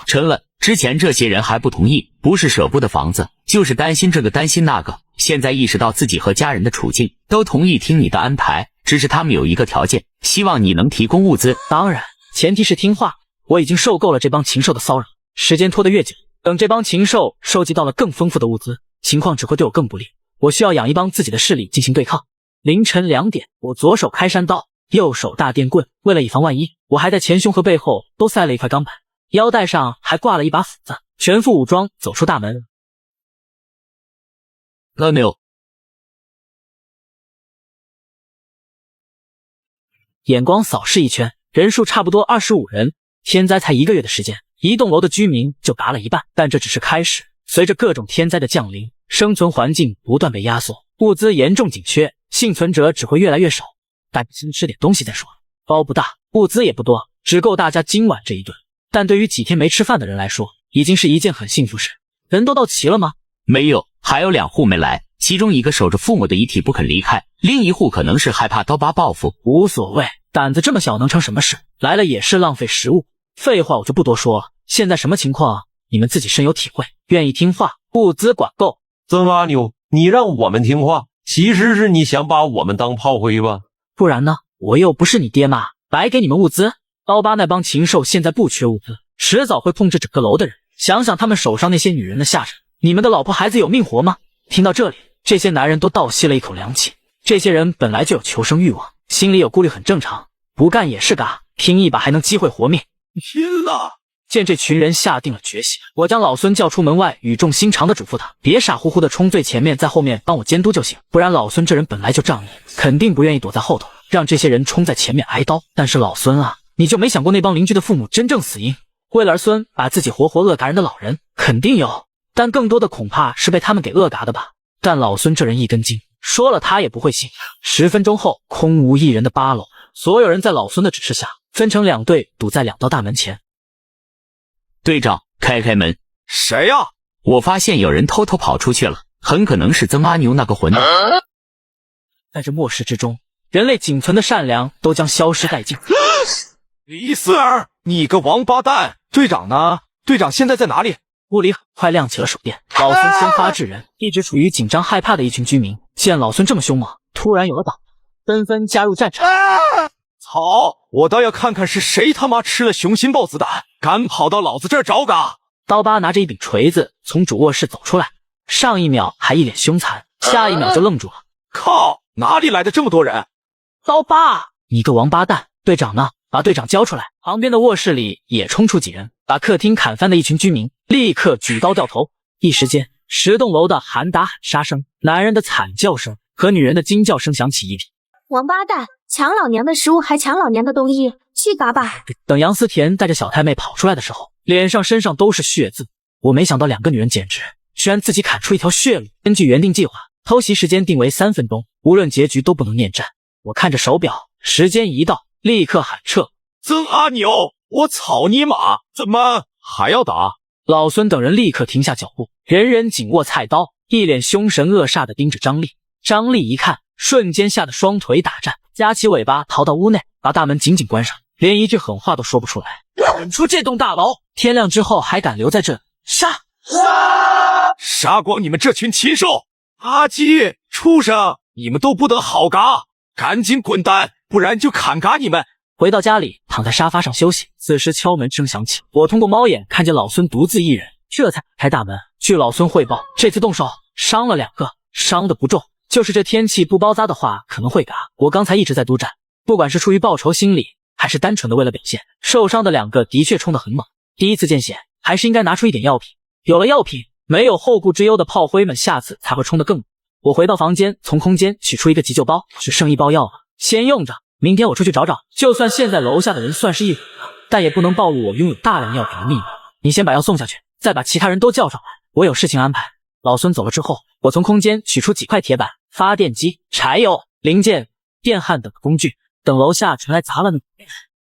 J: 沉了，之前这些人还不同意，不是舍不得房子，就是担心这个担心那个，现在意识到自己和家人的处境，都同意听你的安排，只是他们有一个条件，希望你能提供物资。
A: 当然前提是听话，我已经受够了这帮禽兽的骚扰，时间拖得越久，等这帮禽兽收集到了更丰富的物资，情况只会对我更不利，我需要养一帮自己的势力进行对抗。凌晨2点，我左手开山刀，右手大电棍，为了以防万一，我还在前胸和背后都塞了一块钢板，腰带上还挂了一把斧子，全副武装走出大门。
J: 阿牛，
A: 眼光扫视一圈，人数差不多25人，天灾才1个月的时间，一栋楼的居民就嘎了一半，但这只是开始，随着各种天灾的降临，生存环境不断被压缩，物资严重紧缺，幸存者只会越来越少。但先吃点东西再说。包不大，物资也不多，只够大家今晚这一顿，但对于几天没吃饭的人来说，已经是一件很幸福事。人都到齐了吗？
J: 没有，还有2户没来，其中一个守着父母的遗体不肯离开，另一户可能是害怕刀疤报复。
A: 无所谓，胆子这么小能成什么事？来了也是浪费食物。废话我就不多说了，现在什么情况你们自己深有体会，愿意听话，物资管够。
T: 曾阿牛，你让我们听话，其实是你想把我们当炮灰吧？
A: 不然呢？我又不是你爹妈，白给你们物资。刀疤那帮禽兽现在不缺物资，迟早会控制整个楼的人。想想他们手上那些女人的下场，你们的老婆孩子有命活吗？听到这里，这些男人都倒吸了一口凉气。这些人本来就有求生欲望，心里有顾虑很正常，不干也是嘎，拼一把还能机会活命。
T: 拼了！
A: 见这群人下定了决心，我将老孙叫出门外，语重心长地嘱咐他，别傻乎乎地冲最前面，在后面帮我监督就行，不然老孙这人本来就仗义，肯定不愿意躲在后头，让这些人冲在前面挨刀。但是老孙啊，你就没想过那帮邻居的父母真正死因？为了儿孙把自己活活恶嘎人的老人肯定有，但更多的恐怕是被他们给恶嘎的吧。但老孙这人一根筋，说了他也不会信。10分钟后，空无一人的8楼，所有人在老孙的指示下分成2队，堵在2道大门前。
J: 队长，开开门。
F: 谁呀？
J: 我发现有人偷偷跑出去了，很可能是曾阿牛那个混蛋。
A: 在这末世之中，人类仅存的善良都将消失殆尽。
F: 李四儿，你个王八蛋！队长呢？队长现在在哪里？
A: 屋里很快亮起了手电。老孙先发制人，一直处于紧张害怕的一群居民见老孙这么凶猛，突然有了胆，纷纷加入战场。
F: 操！我倒要看看是谁他妈吃了雄心豹子胆，敢跑到老子这儿找嘎！
A: 刀疤拿着一柄锤子从主卧室走出来，上一秒还一脸凶残，下一秒就愣住了。
F: 靠！哪里来的这么多人？
A: 刀疤，你个王八蛋！队长呢？把队长交出来！旁边的卧室里也冲出几人，把客厅砍翻的一群居民立刻举刀掉头。一时间，10栋楼的喊打喊杀声、男人的惨叫声和女人的惊叫声响起一片。
R: 王八蛋，抢老娘的食物还抢老娘的东西，去嘎吧！
A: 等杨思甜带着小太妹跑出来的时候，脸上身上都是血渍。我没想到2个女人简直居然自己砍出一条血路。根据原定计划，偷袭时间定为3分钟，无论结局都不能恋战。我看着手表，时间一到，立刻喊撤。
F: 曾阿牛，我操你妈！怎么还要打？
A: 老孙等人立刻停下脚步，人人紧握菜刀，一脸凶神恶煞地盯着张丽。张丽一看，瞬间吓得双腿打颤，夹起尾巴逃到屋内，把大门紧紧关上，连一句狠话都说不出来。滚出这栋大楼！天亮之后还敢留在这？杀！
F: 杀光你们这群禽兽！阿基，畜生，你们都不得好嘎！赶紧滚蛋，不然就砍嘎你们！
A: 回到家里，躺在沙发上休息。此时敲门声响起，我通过猫眼看见老孙独自一人，这才开大门。据老孙汇报，这次动手伤了2个，伤的不重，就是这天气不包扎的话可能会嘎。我刚才一直在督战，不管是出于报仇心理，还是单纯的为了表现，受伤的2个的确冲得很猛。第一次见血，还是应该拿出一点药品。有了药品，没有后顾之忧的炮灰们下次才会冲得更猛。我回到房间，从空间取出一个急救包，只剩1包药了，先用着。明天我出去找找，就算现在楼下的人算是一伙了，但也不能暴露我拥有大量药品的秘密。你先把药送下去，再把其他人都叫上来，我有事情安排。老孙走了之后，我从空间取出几块铁板、发电机、柴油、零件、电焊等工具。等楼下传来杂乱的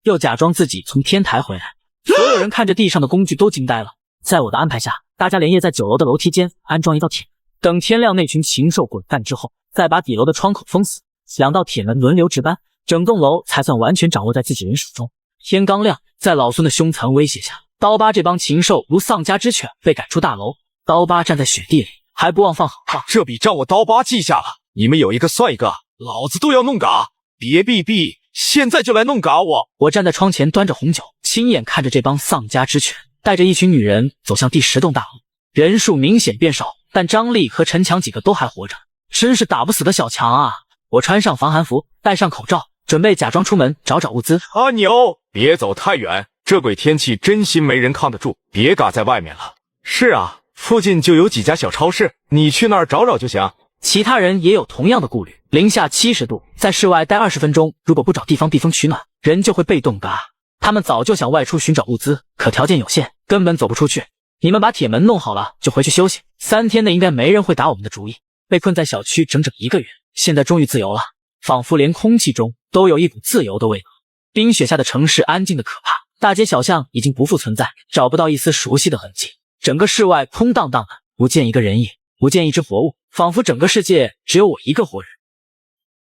A: 又假装自己从天台回来。所有人看着地上的工具都惊呆了。在我的安排下，大家连夜在9楼的楼梯间安装一道铁门，等天亮那群禽兽滚蛋之后，再把底楼的窗口封死，2道铁门轮流值班，整栋楼才算完全掌握在自己人手中。天刚亮，在老孙的凶残威胁下，刀疤这帮禽兽如丧家之犬被赶出大楼。刀疤站在雪地里，还不忘放狠话：
F: 这笔账我刀疤记下了，你们有一个算一个，老子都要弄嘎！别避避，现在就来弄嘎我！
A: 我站在窗前端着红酒，亲眼看着这帮丧家之犬带着一群女人走向第10栋大楼，人数明显变少，但张丽和陈强几个都还活着，真是打不死的小强啊！我穿上防寒服，戴上口罩，准备假装出门找找物资。
F: 阿牛，别走太远，这鬼天气真心没人抗得住，别嘎在外面了。是啊，附近就有几家小超市，你去那儿找找就行。
A: 其他人也有同样的顾虑，零下70度，在室外待20分钟，如果不找地方避风取暖，人就会被冻嘎。他们早就想外出寻找物资，可条件有限，根本走不出去。你们把铁门弄好了就回去休息，3天内应该没人会打我们的主意。被困在小区整整1个月，现在终于自由了，仿佛连空气中都有一股自由的味道。冰雪下的城市安静的可怕，大街小巷已经不复存在，找不到一丝熟悉的痕迹。整个室外空荡荡的，不见一个人影，不见一只活物，仿佛整个世界只有我一个活人。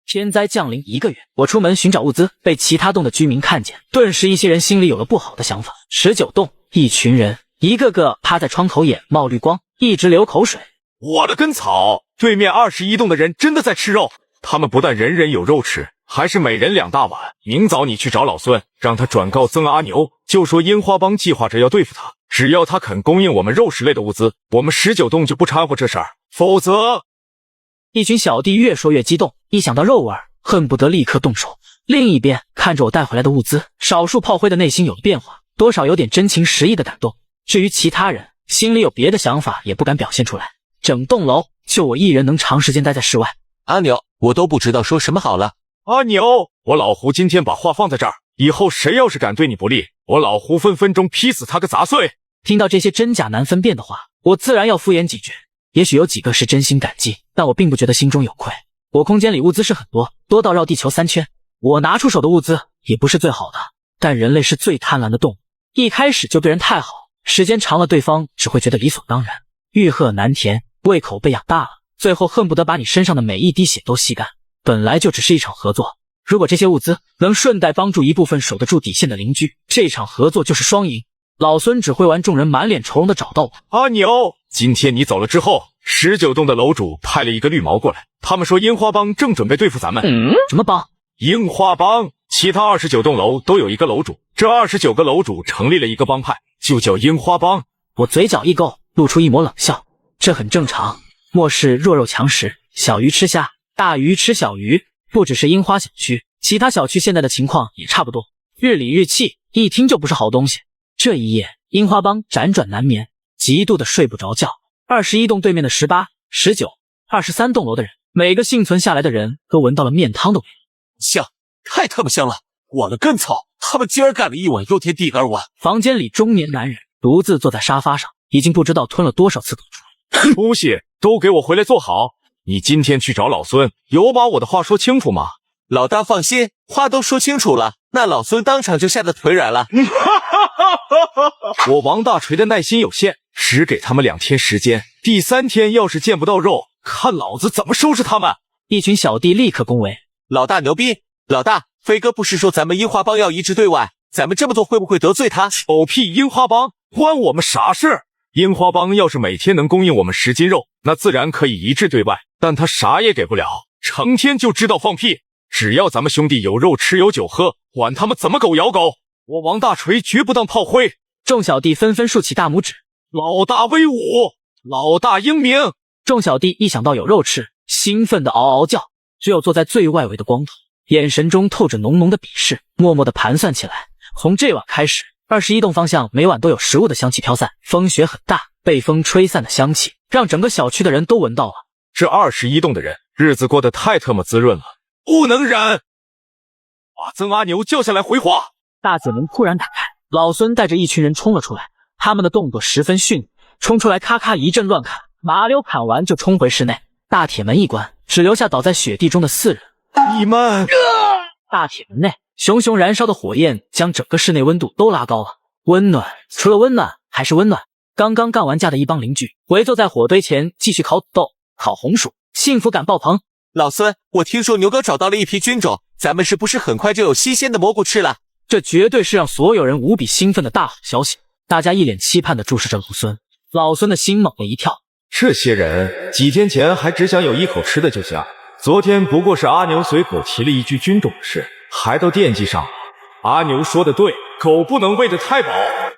A: 天灾降临1个月，我出门寻找物资，被其他栋的居民看见，顿时一些人心里有了不好的想法。19栋，一群人，一个个趴在窗口眼冒绿光，一直流口水。
F: 我的根草，对面21栋的人真的在吃肉，他们不但人人有肉吃，还是每人2大碗。明早你去找老孙，让他转告曾阿牛，就说樱花帮计划着要对付他，只要他肯供应我们肉食类的物资，我们19栋就不掺和这事儿，否则……
A: 一群小弟越说越激动，一想到肉味，恨不得立刻动手。另一边看着我带回来的物资，少数炮灰的内心有了变化，多少有点真情实意的感动。至于其他人，心里有别的想法也不敢表现出来。整栋楼就我一人能长时间待在室外。
B: 阿牛，我都不知道说什么好了。
F: 阿牛，我老胡今天把话放在这儿，以后谁要是敢对你不利，我老胡分分钟劈死他个杂碎。
A: 听到这些真假难分辨的话，我自然要敷衍几句。也许有几个是真心感激，但我并不觉得心中有愧。我空间里物资是很多，多到绕地球3圈。我拿出手的物资也不是最好的，但人类是最贪婪的动物，一开始就对人太好，时间长了对方只会觉得理所当然。欲壑难填，胃口被养大了，最后恨不得把你身上的每一滴血都吸干。本来就只是一场合作，如果这些物资能顺带帮助一部分守得住底线的邻居，这场合作就是双赢。老孙指挥完众人满脸愁容的找到我。
F: 阿牛，今天你走了之后，19栋的楼主派了一个绿毛过来，他们说樱花帮正准备对付咱们。
A: 什么帮？
F: 樱花帮，其他29栋楼都有一个楼主，这29个楼主成立了一个帮派，就叫樱花帮。
A: 我嘴角一勾，露出一抹冷笑，这很正常。末世弱肉强食，小鱼吃虾，大鱼吃小鱼，不只是樱花小区，其他小区现在的情况也差不多，日理日气，一听就不是好东西。这一夜，樱花帮辗转难眠，极度的睡不着觉。21栋对面的18、19、23栋楼的人，每个幸存下来的人都闻到了面汤的味道。
I: 香，太他妈香了！我的根草，他们今儿干了一碗忧天地儿碗。
A: 房间里中年男人独自坐在沙发上，已经不知道吞了多少次口水。
F: 出息，都给我回来坐好！你今天去找老孙，有把我的话说清楚吗？
B: 老大放心，话都说清楚了，那老孙当场就吓得腿软了。
F: 我王大锤的耐心有限，只给他们2天时间，第3天要是见不到肉，看老子怎么收拾他们！
A: 一群小弟立刻恭维：
B: 老大牛逼！老大，飞哥不是说咱们樱花帮要一致对外，咱们这么做会不会得罪他？
F: 狗屁樱花帮，关我们啥事？樱花帮要是每天能供应我们10斤肉，那自然可以一致对外，但他啥也给不了，成天就知道放屁。只要咱们兄弟有肉吃有酒喝，管他们怎么狗咬狗，我王大锤绝不当炮灰。
A: 众小弟纷纷竖起大拇指，
F: 老大威武，老大英明。
A: 众小弟一想到有肉吃，兴奋的嗷嗷叫。只有坐在最外围的光头，眼神中透着浓浓的鄙视，默默的盘算起来。从这晚开始，21栋方向每晚都有食物的香气飘散，风雪很大，被风吹散的香气让整个小区的人都闻到了。
F: 这21栋的人日子过得太他妈滋润了，不能忍！把曾阿牛叫下来回话。
A: 大子门突然打开，老孙带着一群人冲了出来，他们的动作十分迅猛，冲出来咔咔一阵乱砍，麻溜砍完就冲回室内。大铁门一关，只留下倒在雪地中的4人。
F: 你们！
A: 大铁门内熊熊燃烧的火焰将整个室内温度都拉高了，温暖，除了温暖还是温暖。刚刚干完架的一帮邻居围坐在火堆前继续烤土豆、烤红薯，幸福感爆棚。
B: 老孙，我听说牛哥找到了一批菌种，咱们是不是很快就有新鲜的蘑菇吃了？
A: 这绝对是让所有人无比兴奋的大好消息。大家一脸期盼地注视着老孙，老孙的心猛地一跳。
F: 这些人几天前还只想有一口吃的就行，昨天不过是阿牛随狗提了一句菌种的事，还都惦记上了。阿牛说的对，狗不能喂得太饱。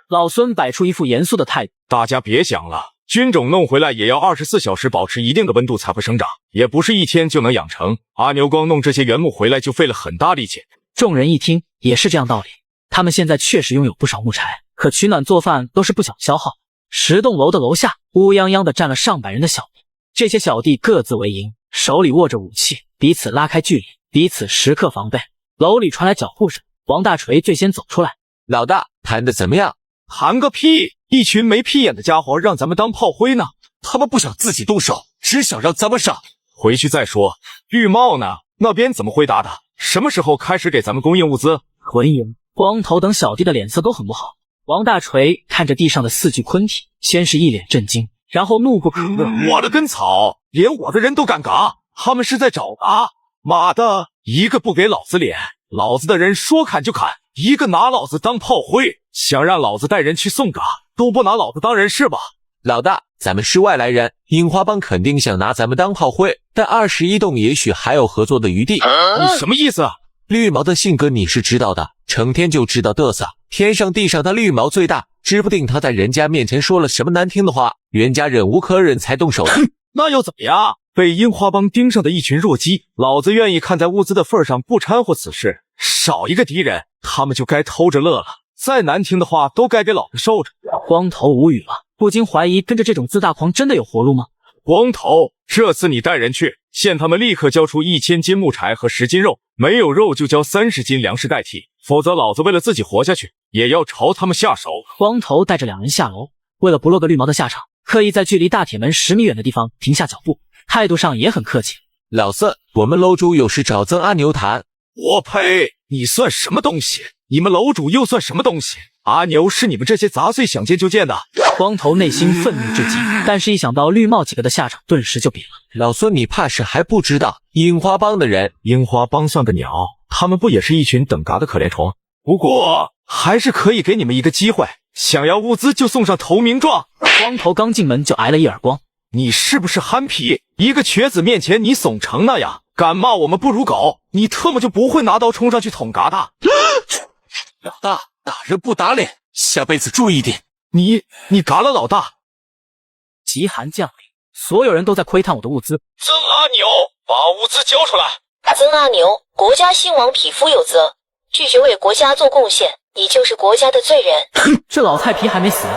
A: 老孙摆出一副严肃的态度。
F: 大家别想了，菌种弄回来也要24小时保持一定的温度才会生长，也不是1天就能养成。阿牛光弄这些原木回来就费了很大力气。
A: 众人一听也是这样道理，他们现在确实拥有不少木柴，可取暖做饭都是不小消耗。10栋楼的楼下乌泱泱的站了上百人的小弟，这些小弟各自为营，手里握着武器，彼此拉开距离，彼此时刻防备。楼里传来脚步声，王大锤最先走出来。
B: 老大，谈的怎么样？
F: 谈个屁！一群没屁眼的家伙让咱们当炮灰呢。
I: 他们不想自己动手，只想让咱们上。
F: 回去再说。绿帽呢？那边怎么回答的？什么时候开始给咱们供应物资？
A: 闻言，光头等小弟的脸色都很不好。王大锤看着地上的4具昆体，先是一脸震惊，然后怒不可遏。
F: 我的根草，连我的人都敢嘎，他们是在找打！妈的，一个不给老子脸，老子的人说砍就砍，一个拿老子当炮灰，想让老子带人去送嘎，都不拿老子当人是吧？
B: 老大，咱们是外来人，樱花帮肯定想拿咱们当炮灰，但21栋也许还有合作的余地。
F: 你什么意思？
B: 绿毛的性格你是知道的，成天就知道嘚瑟，天上地上他绿毛最大，指不定他在人家面前说了什么难听的话，人家忍无可忍才动手。
F: 那又怎么样？被樱花帮盯上的一群弱鸡，老子愿意看在物资的份上不掺和此事，少一个敌人，他们就该偷着乐了。再难听的话都该给老子受着。
A: 光头无语了，不禁怀疑跟着这种自大狂真的有活路吗？
F: 光头，这次你带人去，限他们立刻交出1000斤木柴和10斤肉，没有肉就交30斤粮食代替，否则老子为了自己活下去，也要朝他们下手。
A: 光头带着2人下楼，为了不落个绿毛的下场，刻意在距离大铁门10米远的地方停下脚步，态度上也很客气。
B: 老四，我们楼主有事找曾阿牛谈。
F: 我呸！你算什么东西？你们楼主又算什么东西？阿牛是你们这些杂碎想见就见的。
A: 光头内心愤怒至极，但是一想到绿帽几个的下场，顿时就瘪了。
B: 老孙，你怕是还不知道，樱花帮的人，
F: 樱花帮算个鸟，他们不也是一群等嘎的可怜虫？不过还是可以给你们一个机会，想要物资就送上投名状。
A: 光头刚进门就挨了一耳光。
F: 你是不是憨皮？一个瘸子面前你怂成那样，敢骂我们不如狗，你特么就不会拿刀冲上去捅嘎的？
I: 老大，打人不打脸，下辈子注意点。
F: 你嘎了老大！
A: 极寒降临，所有人都在窥探我的物资。
F: 曾阿牛，把物资交出来！
Q: 曾阿牛，国家兴亡，匹夫有责，拒绝为国家做贡献，你就是国家的罪人。
A: 这老菜皮还没死呢。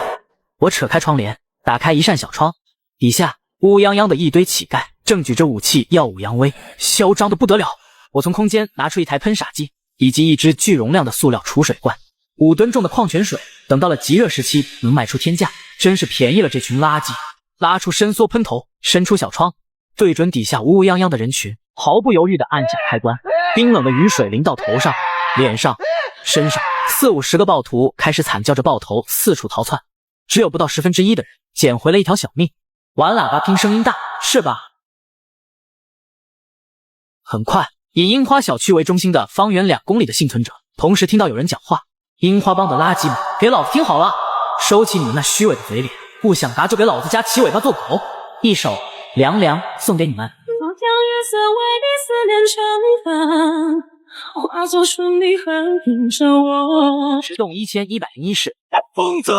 A: 我扯开窗帘，打开一扇小窗，底下乌泱泱的一堆乞丐正举着武器耀武扬威，嚣张的不得了。我从空间拿出一台喷洒机以及一只巨容量的塑料储水罐，5吨重的矿泉水，等到了极热时期能卖出天价，真是便宜了这群垃圾。拉出伸缩喷头，伸出小窗，对准底下乌泱泱的人群，毫不犹豫地按下开关。冰冷的雨水淋到头上、脸上、身上，40-50个暴徒开始惨叫着爆头四处逃窜，只有不到1/10的人捡回了一条小命。玩喇叭听声音大，是吧？很快，以樱花小区为中心的方圆2公里的幸存者同时听到有人讲话：樱花帮的垃圾们，给老子听好了，收起你们那虚伪的嘴脸，不想答就给老子夹起尾巴做狗。一首凉凉送给你们。
U: 我将月色为你思念盛放，化作顺利和迎着我。
A: 石洞1101室。
F: 疯子！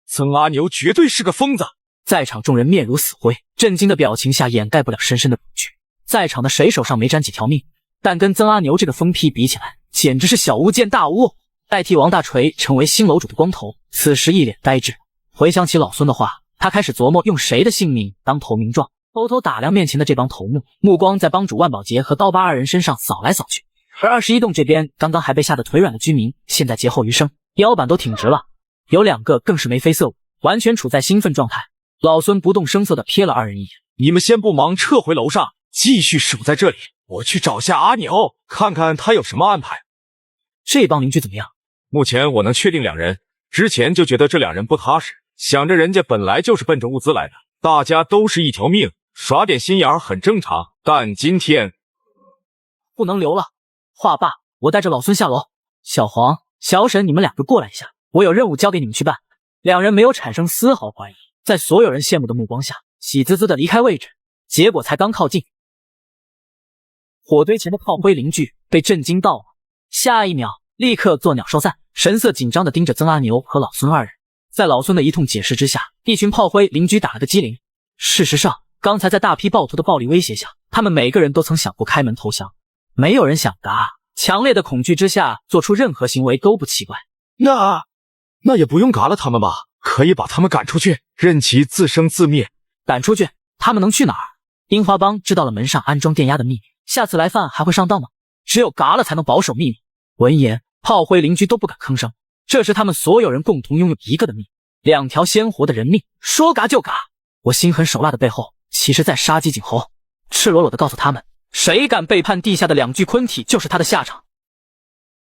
F: 曾阿牛绝对是个疯子！
A: 在场众人面如死灰，震惊的表情下掩盖不了深深的恐惧。在场的谁手上没沾几条命，但跟曾阿牛这个疯批比起来，简直是小巫见大巫。代替王大锤成为新楼主的光头，此时一脸呆滞。回想起老孙的话，他开始琢磨用谁的性命当投名状，偷偷打量面前的这帮头目，目光在帮主万宝杰和刀疤二人身上扫来扫去。而21栋这边刚刚还被吓得腿软的居民，现在劫后余生，腰板都挺直了，有2个更是眉飞色舞，完全处在兴奋状态。老孙不动声色地瞥了2人一眼：
F: 你们先不忙，撤回楼上，继续守在这里，我去找下阿牛，看看他有什么安排。
A: 这帮邻居怎么样？
F: 目前我能确定2人，之前就觉得这2人不踏实，想着人家本来就是奔着物资来的，大家都是一条命，耍点心眼儿很正常。但今天
A: 不能留了。话罢，我带着老孙下楼。小黄、小沈，你们2个过来一下，我有任务交给你们去办。2人没有产生丝毫怀疑，在所有人羡慕的目光下，喜滋滋的离开位置。结果才刚靠近，火堆前的炮灰邻居被震惊到了，下一秒立刻作鸟兽散，神色紧张地盯着曾阿牛和老孙2人。在老孙的一通解释之下，一群炮灰邻居打了个激灵。事实上，刚才在大批暴徒的暴力威胁下，他们每个人都曾想过开门投降，没有人想答。强烈的恐惧之下，做出任何行为都不奇怪。
F: 那也不用嘎了他们吧，可以把他们赶出去，任其自生自灭。
A: 赶出去？他们能去哪儿？樱花帮知道了门上安装电压的秘密，下次来犯还会上当吗？只有嘎了才能保守秘密。闻言，炮灰邻居都不敢吭声。这是他们所有人共同拥有一个的命，2条鲜活的人命，说嘎就嘎。我心狠手辣的背后，其实在杀鸡儆猴，赤裸裸的告诉他们，谁敢背叛地下的2具昆体，就是他的下场。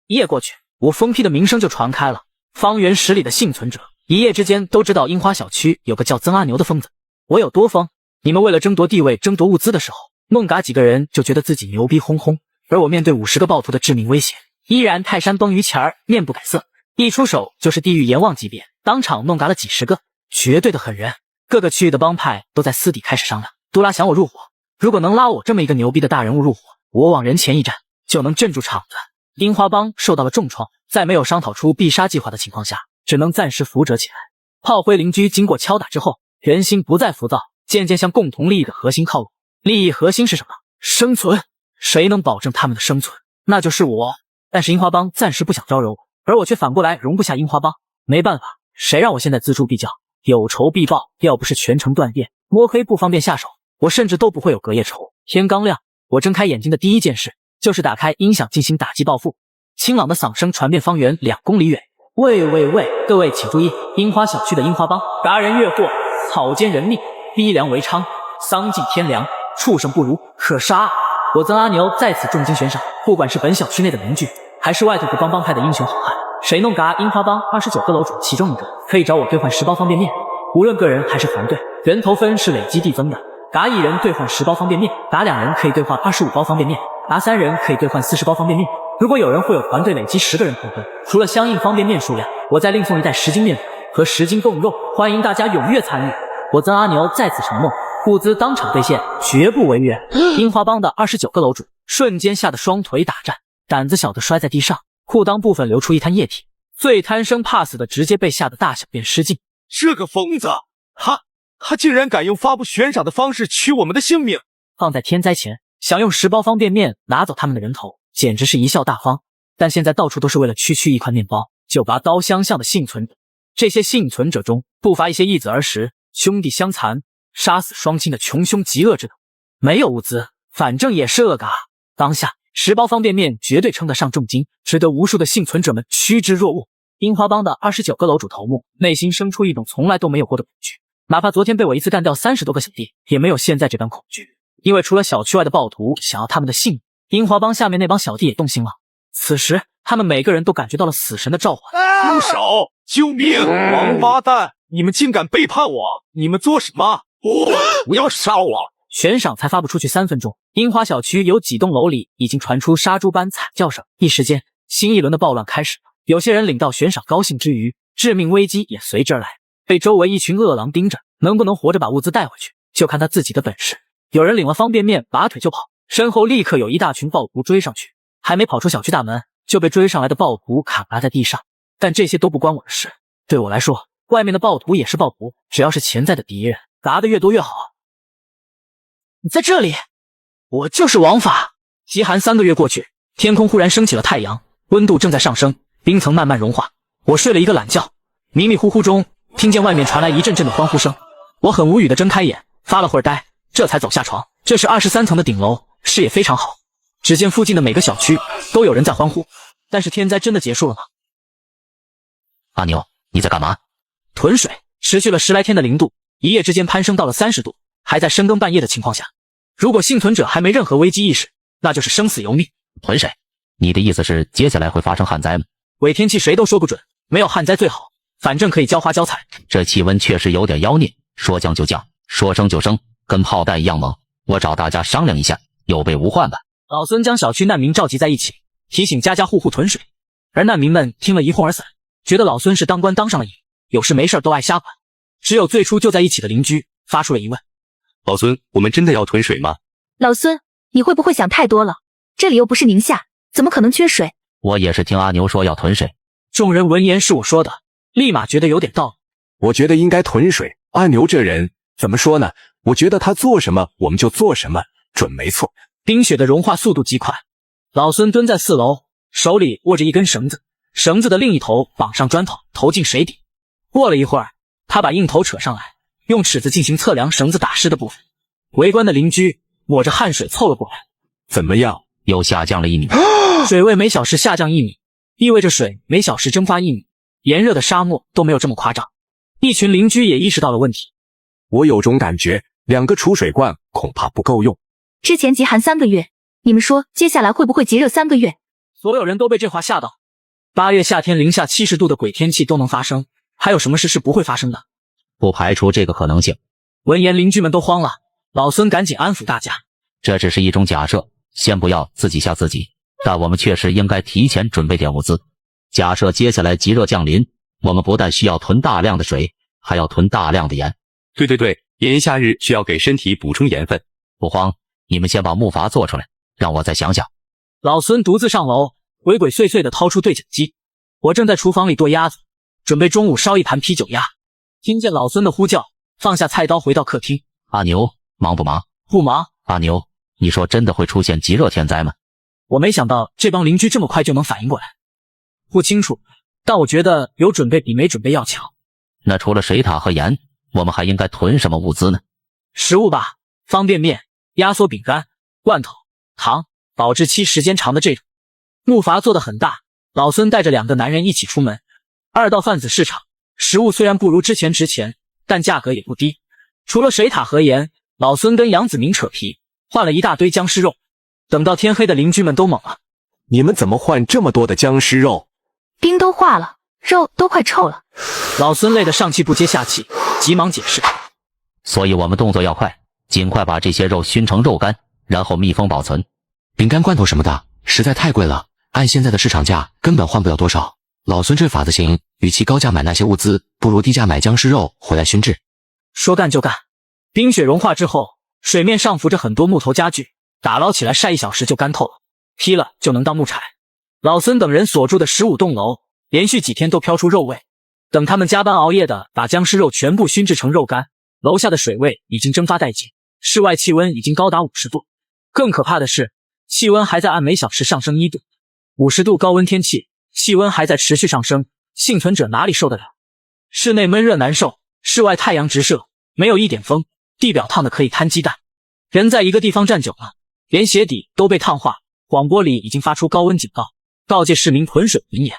A: 一夜过去，我疯批的名声就传开了，方圆10里的幸存者一夜之间都知道樱花小区有个叫曾阿牛的疯子。我有多疯？你们为了争夺地位、争夺物资的时候，弄嘎几个人就觉得自己牛逼哄哄，而我面对50个暴徒的致命威胁，依然泰山崩于前儿，面不改色，一出手就是地狱阎王级别，当场弄嘎了几10个，绝对的狠人。各个区域的帮派都在私底开始商量，杜拉想我入伙，如果能拉我这么一个牛逼的大人物入伙，我往人前一站就能镇住场子。樱花帮受到了重创，在没有商讨出必杀计划的情况下，只能暂时扶植起来。炮灰邻居经过敲打之后，人心不再浮躁，渐渐向共同利益的核心靠拢。利益核心是什么？生存。谁能保证他们的生存？那就是我。但是樱花帮暂时不想招揉，而我却反过来容不下樱花帮。没办法，谁让我现在锱铢必较，有仇必报，要不是全城断电，摸黑不方便下手，我甚至都不会有隔夜仇。天刚亮，我睁开眼睛的第一件事就是打开音响进行打击报复。清朗的嗓声传遍方圆2公里远。喂，各位请注意，樱花小区的樱花帮，达人越货，草菅人命，逼良为娼，丧尽天良，畜生不如，可杀！我曾阿牛在此重金悬赏，不管是本小区内的邻居，还是外头各帮派的英雄好汉，谁弄嘎樱花帮29个楼主其中一个，可以找我兑换10包方便面。无论个人还是团队，人头分是累积递增的，嘎1人兑换10包方便面，嘎2人可以兑换25包方便面，嘎3人可以兑换40包方便面。如果有人会有团队累积10个人投分，除了相应方便面数量，我再另送一袋10斤面粉和10斤冻肉，欢迎大家踊跃参与。我曾阿牛在此承诺，物资当场兑现，绝不违约。樱花帮的29个楼主瞬间吓得双腿打颤，胆子小的摔在地上，裤裆部分流出一滩液体，最贪生怕死的直接被吓得大小便失禁。
F: 这个疯子，他竟然敢用发布悬赏的方式取我们的性命！
A: 放在天灾前，想用10包方便面拿走他们的人头，简直是贻笑大方。但现在到处都是为了区区一块面包就拔刀相向的幸存者，这些幸存者中不乏一些义子而食、兄弟相残、杀死双亲的穷凶极恶之徒。没有物资，反正也是恶嘎。当下10包方便面绝对称得上重金，值得无数的幸存者们趋之若鹜。樱花帮的29个楼主头目内心生出一种从来都没有过的恐惧，哪怕昨天被我一次干掉30多个小弟，也没有现在这般恐惧。因为除了小区外的暴徒想要他们的性命，樱花帮下面那帮小弟也动心了。此时他们每个人都感觉到了死神的召唤。
F: 住手！救命！王八蛋！你们竟敢背叛我！你们做什么？不要杀我！
A: 悬赏才发布出去3分钟，樱花小区有几栋楼里已经传出杀猪般惨叫声，一时间新一轮的暴乱开始了。有些人领到悬赏高兴之余，致命危机也随之而来，被周围一群恶狼盯着，能不能活着把物资带回去，就看他自己的本事。有人领了方便面拔腿就跑，身后立刻有一大群暴徒追上去，还没跑出小区大门就被追上来的暴徒砍拉在地上。但这些都不关我的事，对我来说，外面的暴徒也是暴徒，只要是潜在的敌人，嘎得越多越好。你在这里，我就是王法。极寒3个月过去，天空忽然升起了太阳，温度正在上升，冰层慢慢融化。我睡了一个懒觉，迷迷糊糊中听见外面传来一阵阵的欢呼声，我很无语地睁开眼，发了会儿呆，这才走下床。这是23层的顶楼，视野非常好，只见附近的每个小区都有人在欢呼。但是天灾真的结束了吗？
J: 阿牛，你在干嘛？
A: 囤水，持续了10来天的0度，一夜之间攀升到了30度，还在深更半夜的情况下。如果幸存者还没任何危机意识，那就是生死由命。
J: 囤水？你的意思是接下来会发生旱灾吗？
A: 伪天气谁都说不准，没有旱灾最好，反正可以浇花浇菜。
J: 这气温确实有点妖孽，说降就降，说升就升，跟炮弹一样猛。我找大家商量一下，有备无患吧。
A: 老孙将小区难民召集在一起，提醒家家户户囤水。而难民们听了一哄而散，觉得老孙是当官当上了瘾，有事没事都爱瞎管。只有最初就在一起的邻居发出了疑问：
D: 老孙，我们真的要囤水吗？
V: 老孙，你会不会想太多了？这里又不是宁夏，怎么可能缺水？
J: 我也是听阿牛说要囤水。
A: 众人闻言是我说的，立马觉得有点道理。
W: 我觉得应该囤水。阿牛这人怎么说呢？我觉得他做什么我们就做什么，准没错。
A: 冰雪的融化速度极快，老孙蹲在4楼，手里握着一根绳子，绳子的另一头绑上砖头，投进水底。过了一会儿，他把硬头扯上来，用尺子进行测量绳子打湿的部分。围观的邻居抹着汗水凑了过来。
W: 怎么样？
J: 又下降了1米。
A: 水位每小时下降1米，意味着水每小时蒸发1米。炎热的沙漠都没有这么夸张。一群邻居也意识到了问题。
W: 我有种感觉，2个储水罐恐怕不够用。
V: 之前极寒3个月，你们说接下来会不会极热3个月？
A: 所有人都被这话吓到。8月夏天零下70度的鬼天气都能发生，还有什么事是不会发生的？
J: 不排除这个可能性。
A: 闻言邻居们都慌了，老孙赶紧安抚大家。
J: 这只是一种假设，先不要自己吓自己，但我们确实应该提前准备点物资。假设接下来极热降临，我们不但需要囤大量的水，还要囤大量的盐。
D: 对，炎夏日需要给身体补充盐分。
J: 不慌，你们先把木筏做出来，让我再想想。
A: 老孙独自上楼，鬼鬼祟祟地掏出对讲机。我正在厨房里剁鸭子，准备中午烧一盘啤酒鸭。听见老孙的呼叫，放下菜刀回到客厅。
J: 阿牛，忙不忙？
A: 不忙。
J: 阿牛，你说真的会出现极热天灾吗？
A: 我没想到这帮邻居这么快就能反应过来。不清楚，但我觉得有准备比没准备要强。
J: 那除了水塔和盐，我们还应该囤什么物资呢？
A: 食物吧，方便面、压缩饼干、罐头、糖，保质期时间长的这种。木筏做得很大，老孙带着2个男人一起出门。2道贩子市场，食物虽然不如之前值钱，但价格也不低。除了水塔和盐，老孙跟杨子明扯皮，换了一大堆僵尸肉。等到天黑的邻居们都懵了，
W: 你们怎么换这么多的僵尸肉？
V: 冰都化了，肉都快臭了。
A: 老孙累得上气不接下气，急忙解释。
J: 所以我们动作要快，尽快把这些肉熏成肉干，然后密封保存。
B: 饼干罐头什么的实在太贵了，按现在的市场价根本换不了多少。老孙这法子行，与其高价买那些物资，不如低价买僵尸肉回来熏制。
A: 说干就干。冰雪融化之后，水面上浮着很多木头家具，打捞起来晒1小时就干透了，劈了就能当木柴。老孙等人所住的15栋楼，连续几天都飘出肉味。等他们加班熬夜的把僵尸肉全部熏制成肉干，楼下的水位已经蒸发殆尽，室外气温已经高达50度。更可怕的是，气温还在按每小时上升1度，50度高温天气，气温还在持续上升，幸存者哪里受得了？室内闷热难受，室外太阳直射，没有一点风，地表烫得可以摊鸡蛋。人在一个地方站久了，连鞋底都被烫化。广播里已经发出高温警告，告诫市民囤水囤盐。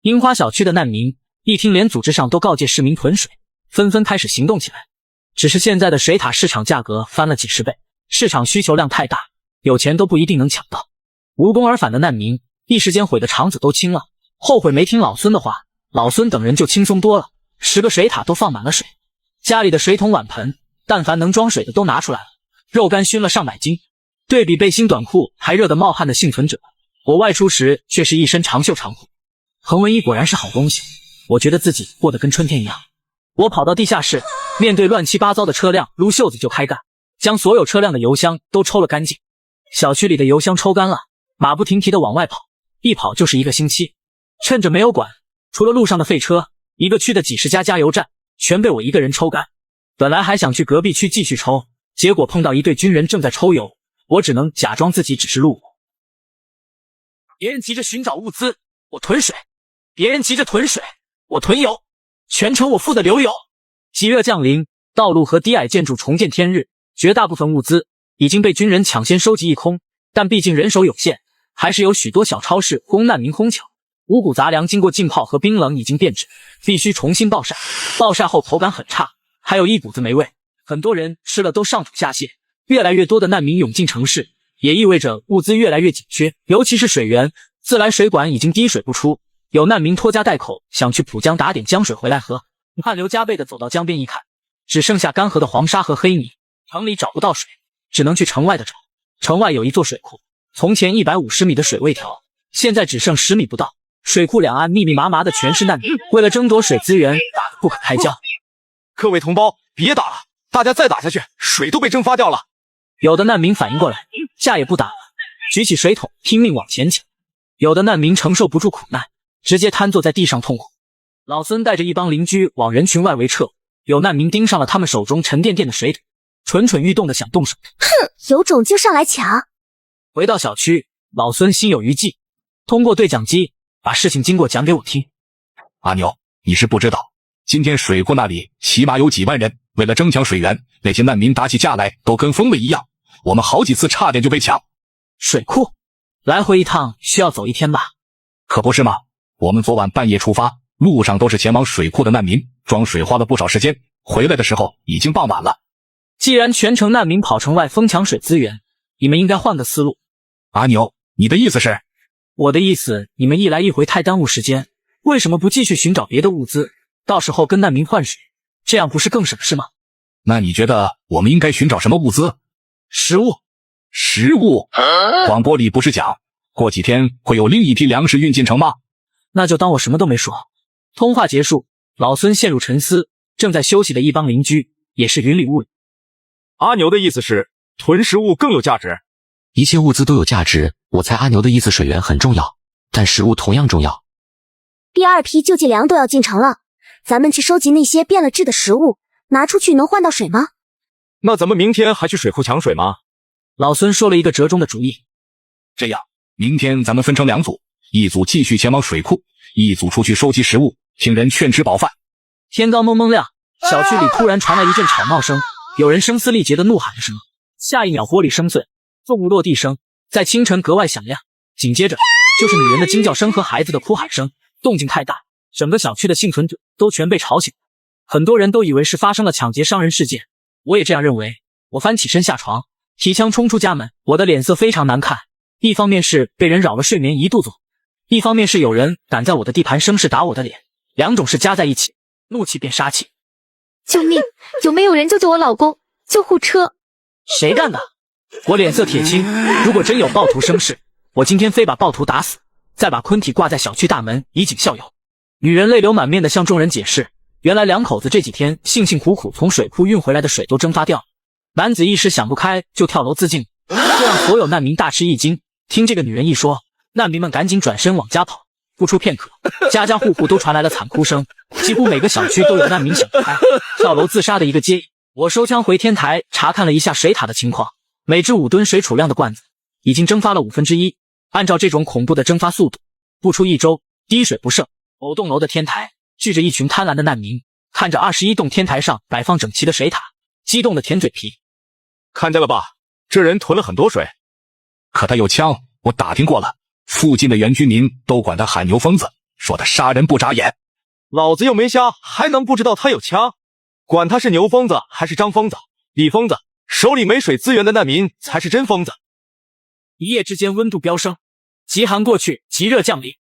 A: 樱花小区的难民一听，连组织上都告诫市民囤水，纷纷开始行动起来。只是现在的水塔市场价格翻了几十倍，市场需求量太大，有钱都不一定能抢到。无功而返的难民一时间毁的肠子都青了，后悔没听老孙的话，老孙等人就轻松多了，10个水塔都放满了水，家里的水桶碗盆但凡能装水的都拿出来了，肉干熏了上百斤。对比背心短裤还热得冒汗的幸存者，我外出时却是一身长袖长裤。恒温衣果然是好东西，我觉得自己过得跟春天一样。我跑到地下室，面对乱七八糟的车辆，撸袖子就开干，将所有车辆的油箱都抽了干净。小区里的油箱抽干了，马不停蹄地往外跑，一跑就是1个星期。趁着没有管，除了路上的废车，一个区的几10家加油站全被我一个人抽干。本来还想去隔壁区继续抽，结果碰到一队军人正在抽油，我只能假装自己只是路过。别人急着寻找物资，我囤水；别人急着囤水，我囤油，全程我负责留油。极热降临，道路和低矮建筑重见天日，绝大部分物资已经被军人抢先收集一空，但毕竟人手有限，还是有许多小超市供难民哄抢。五谷杂粮经过浸泡和冰冷已经变质，必须重新暴晒，暴晒后口感很差，还有一股子霉味，很多人吃了都上吐下泻。越来越多的难民涌进城市，也意味着物资越来越紧缺，尤其是水源，自来水管已经滴水不出，有难民拖家带口想去浦江打点江水回来喝，汗流浃背的走到江边一看，只剩下干涸的黄沙和黑泥，城里找不到水，只能去城外的找。城外有一座水库，从前150米的水位条，现在只剩10米不到，水库两岸密密麻麻的全是难民，为了争夺水资源，打得不可开交。
F: 各位同胞，别打了，大家再打下去，水都被蒸发掉了。
A: 有的难民反应过来，架也不打了，举起水桶拼命往前抢。有的难民承受不住苦难，直接瘫坐在地上痛苦。老孙带着一帮邻居往人群外围撤，有难民盯上了他们手中沉甸甸的水桶，蠢蠢欲动的想动手。
R: 哼，有种就上来抢！
A: 回到小区，老孙心有余悸，通过对讲机把事情经过讲给我听。
W: 阿牛，你是不知道，今天水库那里起码有几万人，为了争抢水源，那些难民打起架来都跟疯了一样，我们好几次差点就被抢。
A: 水库来回一趟需要走1天吧？
W: 可不是吗？我们昨晚半夜出发，路上都是前往水库的难民，装水花了不少时间，回来的时候已经傍晚了。
A: 既然全城难民跑城外疯抢水资源，你们应该换个思路。
W: 阿牛，你的意思是？
A: 我的意思，你们一来一回太耽误时间，为什么不继续寻找别的物资，到时候跟难民换水，这样不是更省事吗？
W: 那你觉得我们应该寻找什么物资？
A: 食物。
W: 食物？广播里不是讲过几天会有另一批粮食运进城吗？
A: 那就当我什么都没说。通话结束，老孙陷入沉思，正在休息的一帮邻居也是云里雾里。
F: 阿牛的意思是囤食物更有价值。
J: 一切物资都有价值，我猜阿牛的意思水源很重要，但食物同样重要。
R: 第2批救济粮都要进城了，咱们去收集那些变了质的食物，拿出去能换到水吗？
F: 那咱们明天还去水库抢水吗？
A: 老孙说了一个折中的主意。
W: 这样，明天咱们分成2组，一组继续前往水库，一组出去收集食物，听人劝吃饱饭。
A: 天刚蒙蒙亮，小区里突然传来一阵吵闹声，有人声嘶力竭的怒喊着声，下一秒玻璃声碎，重物落地声在清晨格外响亮，紧接着就是女人的惊叫声和孩子的哭喊声，动静太大，整个小区的幸存者都全被吵醒，很多人都以为是发生了抢劫伤人事件，我也这样认为。我翻起身下床，提枪冲出家门，我的脸色非常难看，一方面是被人扰了睡眠一肚子，一方面是有人敢在我的地盘生事打我的脸，两种事加在一起，怒气变杀气。
S: 救命！有没有人救救我老公？救护车！
A: 谁干的？我脸色铁青，如果真有暴徒生事，我今天非把暴徒打死，再把昆体挂在小区大门以儆效尤。女人泪流满面地向众人解释，原来两口子这几天辛辛苦苦从水库运回来的水都蒸发掉了。男子一时想不开就跳楼自尽，这让所有难民大吃一惊。听这个女人一说，难民们赶紧转身往家跑。不出片刻，家家户户都传来了惨哭声，几乎每个小区都有难民想不开跳楼自杀的一个接一。我收枪回天台查看了一下水塔的情况，每只5吨水储量的罐子已经蒸发了1/5。按照这种恐怖的蒸发速度，不出1周，滴水不剩。某栋楼的天台聚着一群贪婪的难民，看着21栋天台上摆放整齐的水塔，激动的舔嘴皮。
F: 看见了吧，这人囤了很多水。
W: 可他有枪，我打听过了，附近的原居民都管他喊牛疯子，说他杀人不眨眼。
F: 老子又没瞎，还能不知道他有枪？管他是牛疯子还是张疯子、李疯子，手里没水资源的难民才是真疯子。
A: 一夜之间温度飙升，极寒过去，极热降临。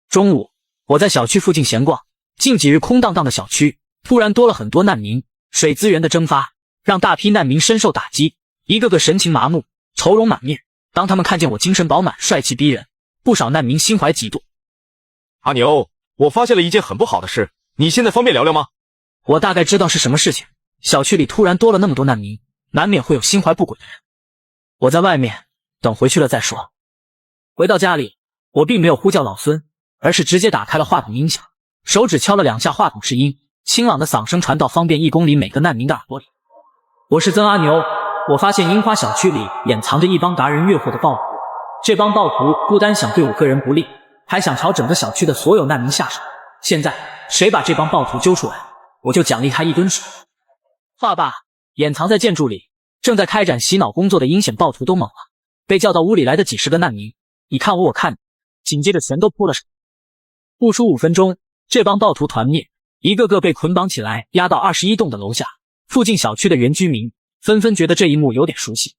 A: 中午，我在小区附近闲逛，近几日空荡荡的小区突然多了很多难民，水资源的蒸发让大批难民深受打击，一个个神情麻木，愁容满面。当他们看见我精神饱满，帅气逼人，不少难民心怀嫉妒。
F: 阿牛，我发现了一件很不好的事，你现在方便聊聊吗？
A: 我大概知道是什么事情，小区里突然多了那么多难民，难免会有心怀不轨的人。我在外面等回去了再说。回到家里，我并没有呼叫老孙，而是直接打开了话筒音响，手指敲了2下话筒试音，清朗的嗓声传到方圆1公里每个难民的耳朵里。我是曾阿牛，我发现樱花小区里掩藏着一帮达人越货的暴徒，这帮暴徒不单想对我个人不利，还想朝整个小区的所有难民下手。现在谁把这帮暴徒揪出来，我就奖励他1吨水。话罢，掩藏在建筑里正在开展洗脑工作的阴险暴徒都懵了，被叫到屋里来的几十个难民，你看我看你，紧接着全都扑了上。不出5分钟，这帮暴徒团灭，一个个被捆绑起来押到21栋的楼下。附近小区的原居民纷纷觉得这一幕有点熟悉。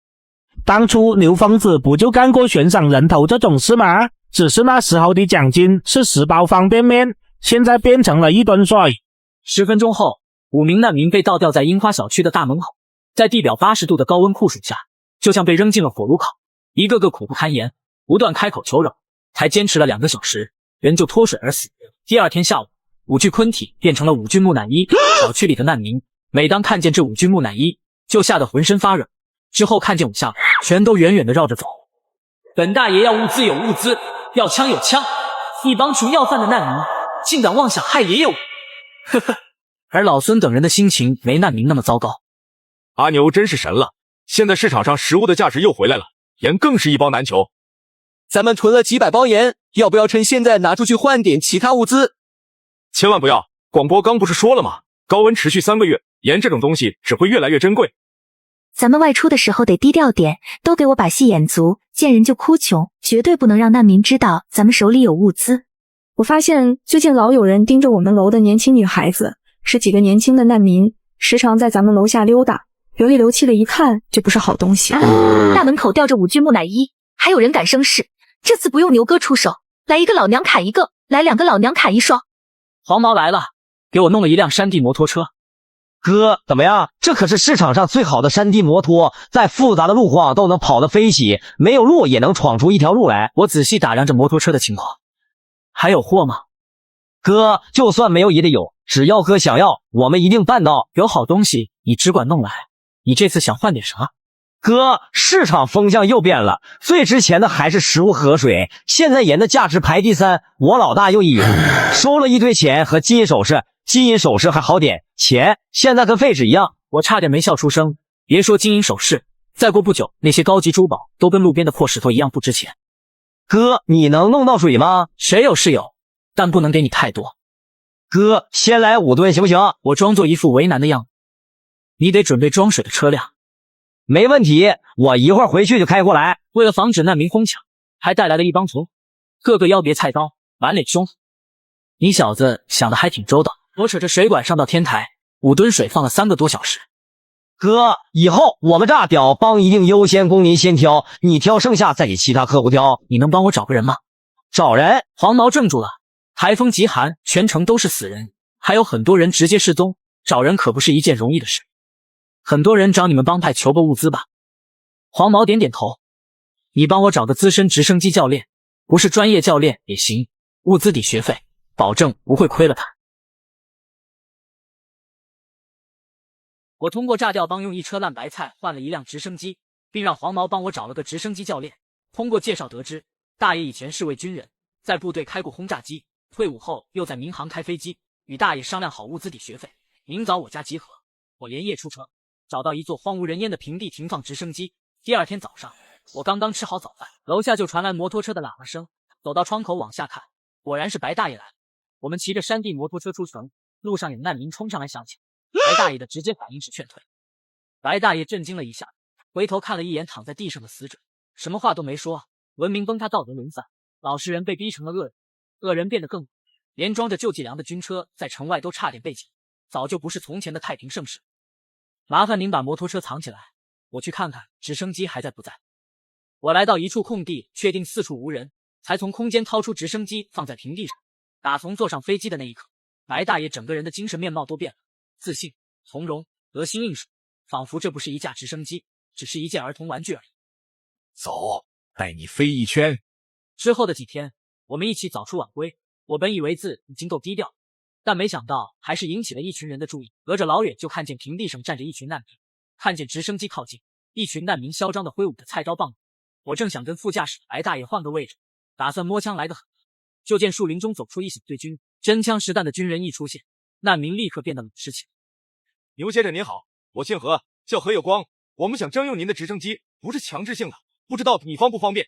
E: 当初牛疯子不就干过悬赏人头这种事吗？只是那时候的奖金是10包方便面，现在变成了1吨水。
A: 10分钟后，5名难民被倒吊在樱花小区的大门口，在地表80度的高温酷暑下，就像被扔进了火炉烤，一个个苦不堪言，不断开口求饶，才坚持了2个小时，人就脱水而死。第二天下午，5具昆体变成了5具木乃伊。小区里的难民每当看见这5具木乃伊，就吓得浑身发热，之后看见我下来，全都远远的绕着走。本大爷要物资有物资，要枪有枪，一帮穷要饭的难民竟敢妄想害爷爷我，呵呵。而老孙等人的心情没难民那么糟糕。
F: 阿牛真是神了，现在市场上食物的价值又回来了，盐更是一包难求。
B: 咱们囤了几百包盐，要不要趁现在拿出去换点其他物资？
F: 千万不要，广播刚不是说了吗？高温持续3个月，盐这种东西只会越来越珍贵。
V: 咱们外出的时候得低调点，都给我把戏演足，见人就哭穷，绝对不能让难民知道咱们手里有物资。
G: 我发现最近老有人盯着我们楼的年轻女孩子，是几个年轻的难民，时常在咱们楼下溜达，流里流气的，一看就不是好东西。
V: 大门口吊着5具木乃伊，还有人敢生事？这次不用牛哥出手，来1个老娘砍1个，来2个老娘砍1双。
A: 黄毛来了，给我弄了一辆山地摩托车。
L: 哥，怎么样？这可是市场上最好的山地摩托，在复杂的路况都能跑得飞起，没有路也能闯出一条路来。
A: 我仔细打量着摩托车的情况，还有货吗？
L: 哥，就算没有也得有，只要哥想要，我们一定办到。
A: 有好东西，你只管弄来。你这次想换点啥？
L: 哥，市场风向又变了，最值钱的还是食物和水，现在盐的价值排第3，我老大又一云，收了一堆钱和金银首饰，金银首饰还好点，钱现在跟废纸一样。
A: 我差点没笑出声，别说金银首饰，再过不久那些高级珠宝都跟路边的破石头一样不值钱。
L: 哥，你能弄到水吗？
A: 谁有是有，但不能给你太多。
L: 哥，先来5吨行不行？
A: 我装作一副为难的样子。你得准备装水的车辆。
L: 没问题，我一会儿回去就开过来。
A: 为了防止难民哄抢，还带来了一帮从，个个腰别菜刀，满脸凶。你小子想的还挺周到。我扯着水管上到天台，5吨水放了3个多小时。
L: 哥，以后我们炸屌帮一定优先供您先挑，你挑剩下再给其他客户挑。
A: 你能帮我找个人吗？
L: 找人？
A: 黄毛怔住了。台风极寒，全城都是死人，还有很多人直接失踪，找人可不是一件容易的事。很多人找你们帮派求个物资吧。黄毛点点头。你帮我找个资深直升机教练，不是专业教练也行，物资抵学费，保证不会亏了他。我通过炸调帮用1车烂白菜换了1辆直升机，并让黄毛帮我找了个直升机教练。通过介绍得知，大爷以前是位军人，在部队开过轰炸机，退伍后又在民航开飞机。与大爷商量好物资抵学费，明早我家集合。我连夜出城，找到一座荒无人烟的平地停放直升机，第二天早上，我刚刚吃好早饭，楼下就传来摩托车的喇叭声。走到窗口往下看，果然是白大爷来了。我们骑着山地摩托车出城，路上有难民冲上来想抢，白大爷的直接反应是劝退。白大爷震惊了一下，回头看了一眼躺在地上的死者，什么话都没说。文明崩塌，道德沦丧，老实人被逼成了恶人，恶人变得更恶，连装着救济粮的军车在城外都差点被劫，早就不是从前的太平盛世。麻烦您把摩托车藏起来，我去看看直升机还在不在。我来到一处空地，确定四处无人，才从空间掏出直升机放在平地上。打从坐上飞机的那一刻，白大爷整个人的精神面貌都变了，自信、从容、得心应手，仿佛这不是一架直升机，只是一件儿童玩具而已。
W: 走，带你飞一圈。
A: 之后的几天，我们一起早出晚归。我本以为自已经够低调，但没想到还是引起了一群人的注意。隔着老远就看见平地上站着一群难民，看见直升机靠近，一群难民嚣张地挥舞着菜刀棒子。我正想跟副驾驶白大爷换个位置，打算摸枪来个狠，就见树林中走出一小队军，真枪实弹的军人一出现，难民立刻变得冷实起来。
F: 牛先生您好，我姓何，叫何有光，我们想征用您的直升机，不是强制性的，不知道你方不方便？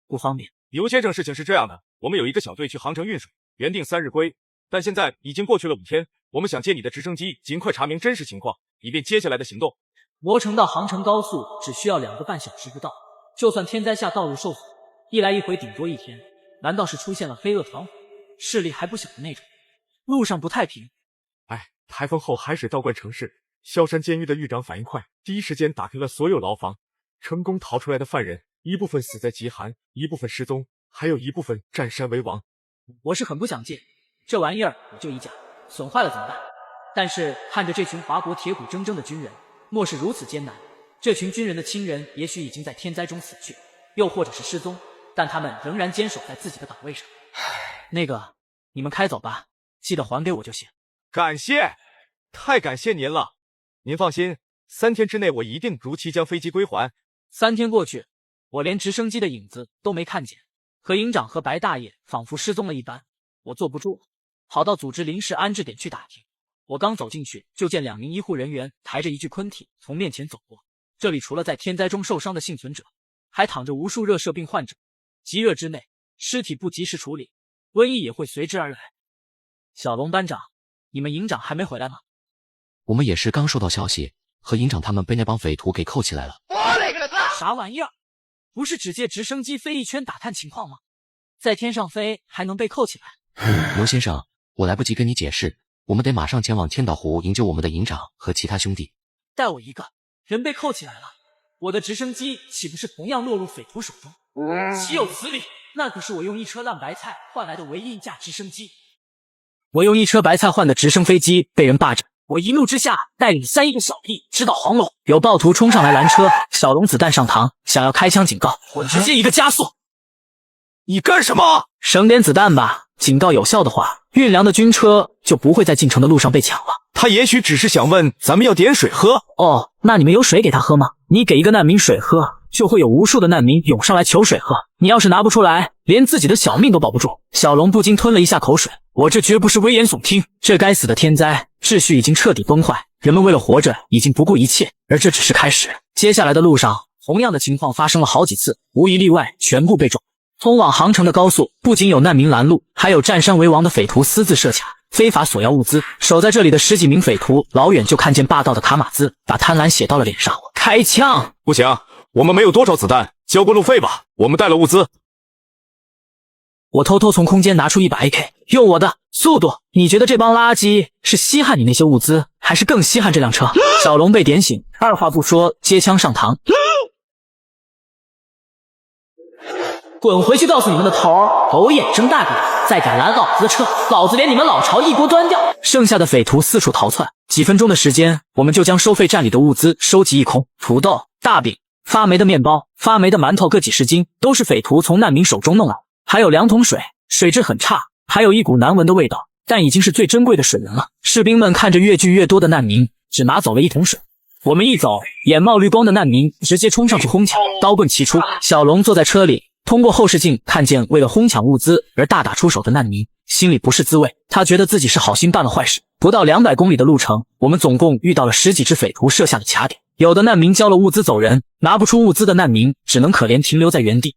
A: 不方便。
F: 牛先生，事情是这样的，我们有一个小队去杭城运水，原定3日归，但现在已经过去了5天，我们想借你的直升机尽快查明真实情况，以便接下来的行动。
A: 磨城到杭城高速只需要2个半小时不到，就算天灾下道路受损，一来一回顶多1天。难道是出现了黑恶团伙，势力还不小的那种？路上不太平。
F: 台风后海水倒灌城市，萧山监狱的狱长反应快，第一时间打开了所有牢房，成功逃出来的犯人，一部分死在极寒，一部分失踪，还有一部分占山为王。
A: 我是很不想借，这玩意儿我就一架，损坏了怎么办？但是看着这群华国铁骨铮铮的军人，莫是如此艰难，这群军人的亲人也许已经在天灾中死去，又或者是失踪，但他们仍然坚守在自己的岗位上。那个，你们开走吧，记得还给我就行。
F: 感谢，太感谢您了。您放心，3天之内我一定如期将飞机归还。
A: 3天过去，我连直升机的影子都没看见，何营长和白大爷仿佛失踪了一般。我坐不住了，跑到组织临时安置点去打听。我刚走进去，就见2名医护人员抬着一具昆体从面前走过。这里除了在天灾中受伤的幸存者，还躺着无数热射病患者。极热之内，尸体不及时处理，瘟疫也会随之而来。小龙班长，你们营长还没回来吗？
J: 我们也是刚收到消息，何营长他们被那帮匪徒给扣起来了。
A: 我勒个擦！啥玩意儿？不是只借直升机飞一圈打探情况吗？在天上飞还能被扣起来？
J: 刘先生，我来不及跟你解释，我们得马上前往千岛湖营救我们的营长和其他兄弟。
A: 带我一个，人被扣起来了，我的直升机岂不是同样落入匪徒手中？岂有此理！那可是我用1车烂白菜换来的唯一一架直升机。我用1车白菜换的直升飞机被人霸占，我一怒之下带领3亿个小弟直捣黄龙，有暴徒冲上来拦车，小龙子弹上膛，想要开枪警告，我直接一个加速。
F: 你干什么？
A: 省点子弹吧，警告有效的话，运粮的军车就不会在进城的路上被抢了。
F: 他也许只是想问咱们要点水喝。
A: 哦，那你们有水给他喝吗？你给一个难民水喝，就会有无数的难民涌上来求水喝。你要是拿不出来，连自己的小命都保不住。小龙不禁吞了一下口水。我这绝不是危言耸听，这该死的天灾，秩序已经彻底崩坏，人们为了活着已经不顾一切，而这只是开始。接下来的路上，同样的情况发生了好几次，无一例外，全部被撞。通往杭城的高速不仅有难民拦路，还有占山为王的匪徒私自设卡，非法索要物资。守在这里的10几名匪徒，老远就看见霸道的卡马兹把贪婪写到了脸上，开枪。
F: 不行，我们没有多少子弹，交过路费吧，我们带了物资。
A: 我偷偷从空间拿出一把 AK， 用我的速度，你觉得这帮垃圾是稀罕你那些物资，还是更稀罕这辆车？小龙被点醒，二话不说接枪上膛。滚回去告诉你们的头儿，狗眼睁大眼，再敢拦老子的车，老子连你们老巢一锅端掉。剩下的匪徒四处逃窜，几分钟的时间，我们就将收费站里的物资收集一空。土豆、大饼、发霉的面包、发霉的馒头各几十斤，都是匪徒从难民手中弄来，还有2桶水，水质很差，还有一股难闻的味道，但已经是最珍贵的水源了。士兵们看着越聚越多的难民，只拿走了1桶水。我们一走，眼冒绿光的难民直接冲上去哄抢，刀棍齐出。小龙坐在车里，通过后视镜看见为了哄抢物资而大打出手的难民，心里不是滋味。他觉得自己是好心办了坏事。不到200公里的路程，我们总共遇到了10几只匪徒设下的卡点，有的难民交了物资走人，拿不出物资的难民只能可怜停留在原地。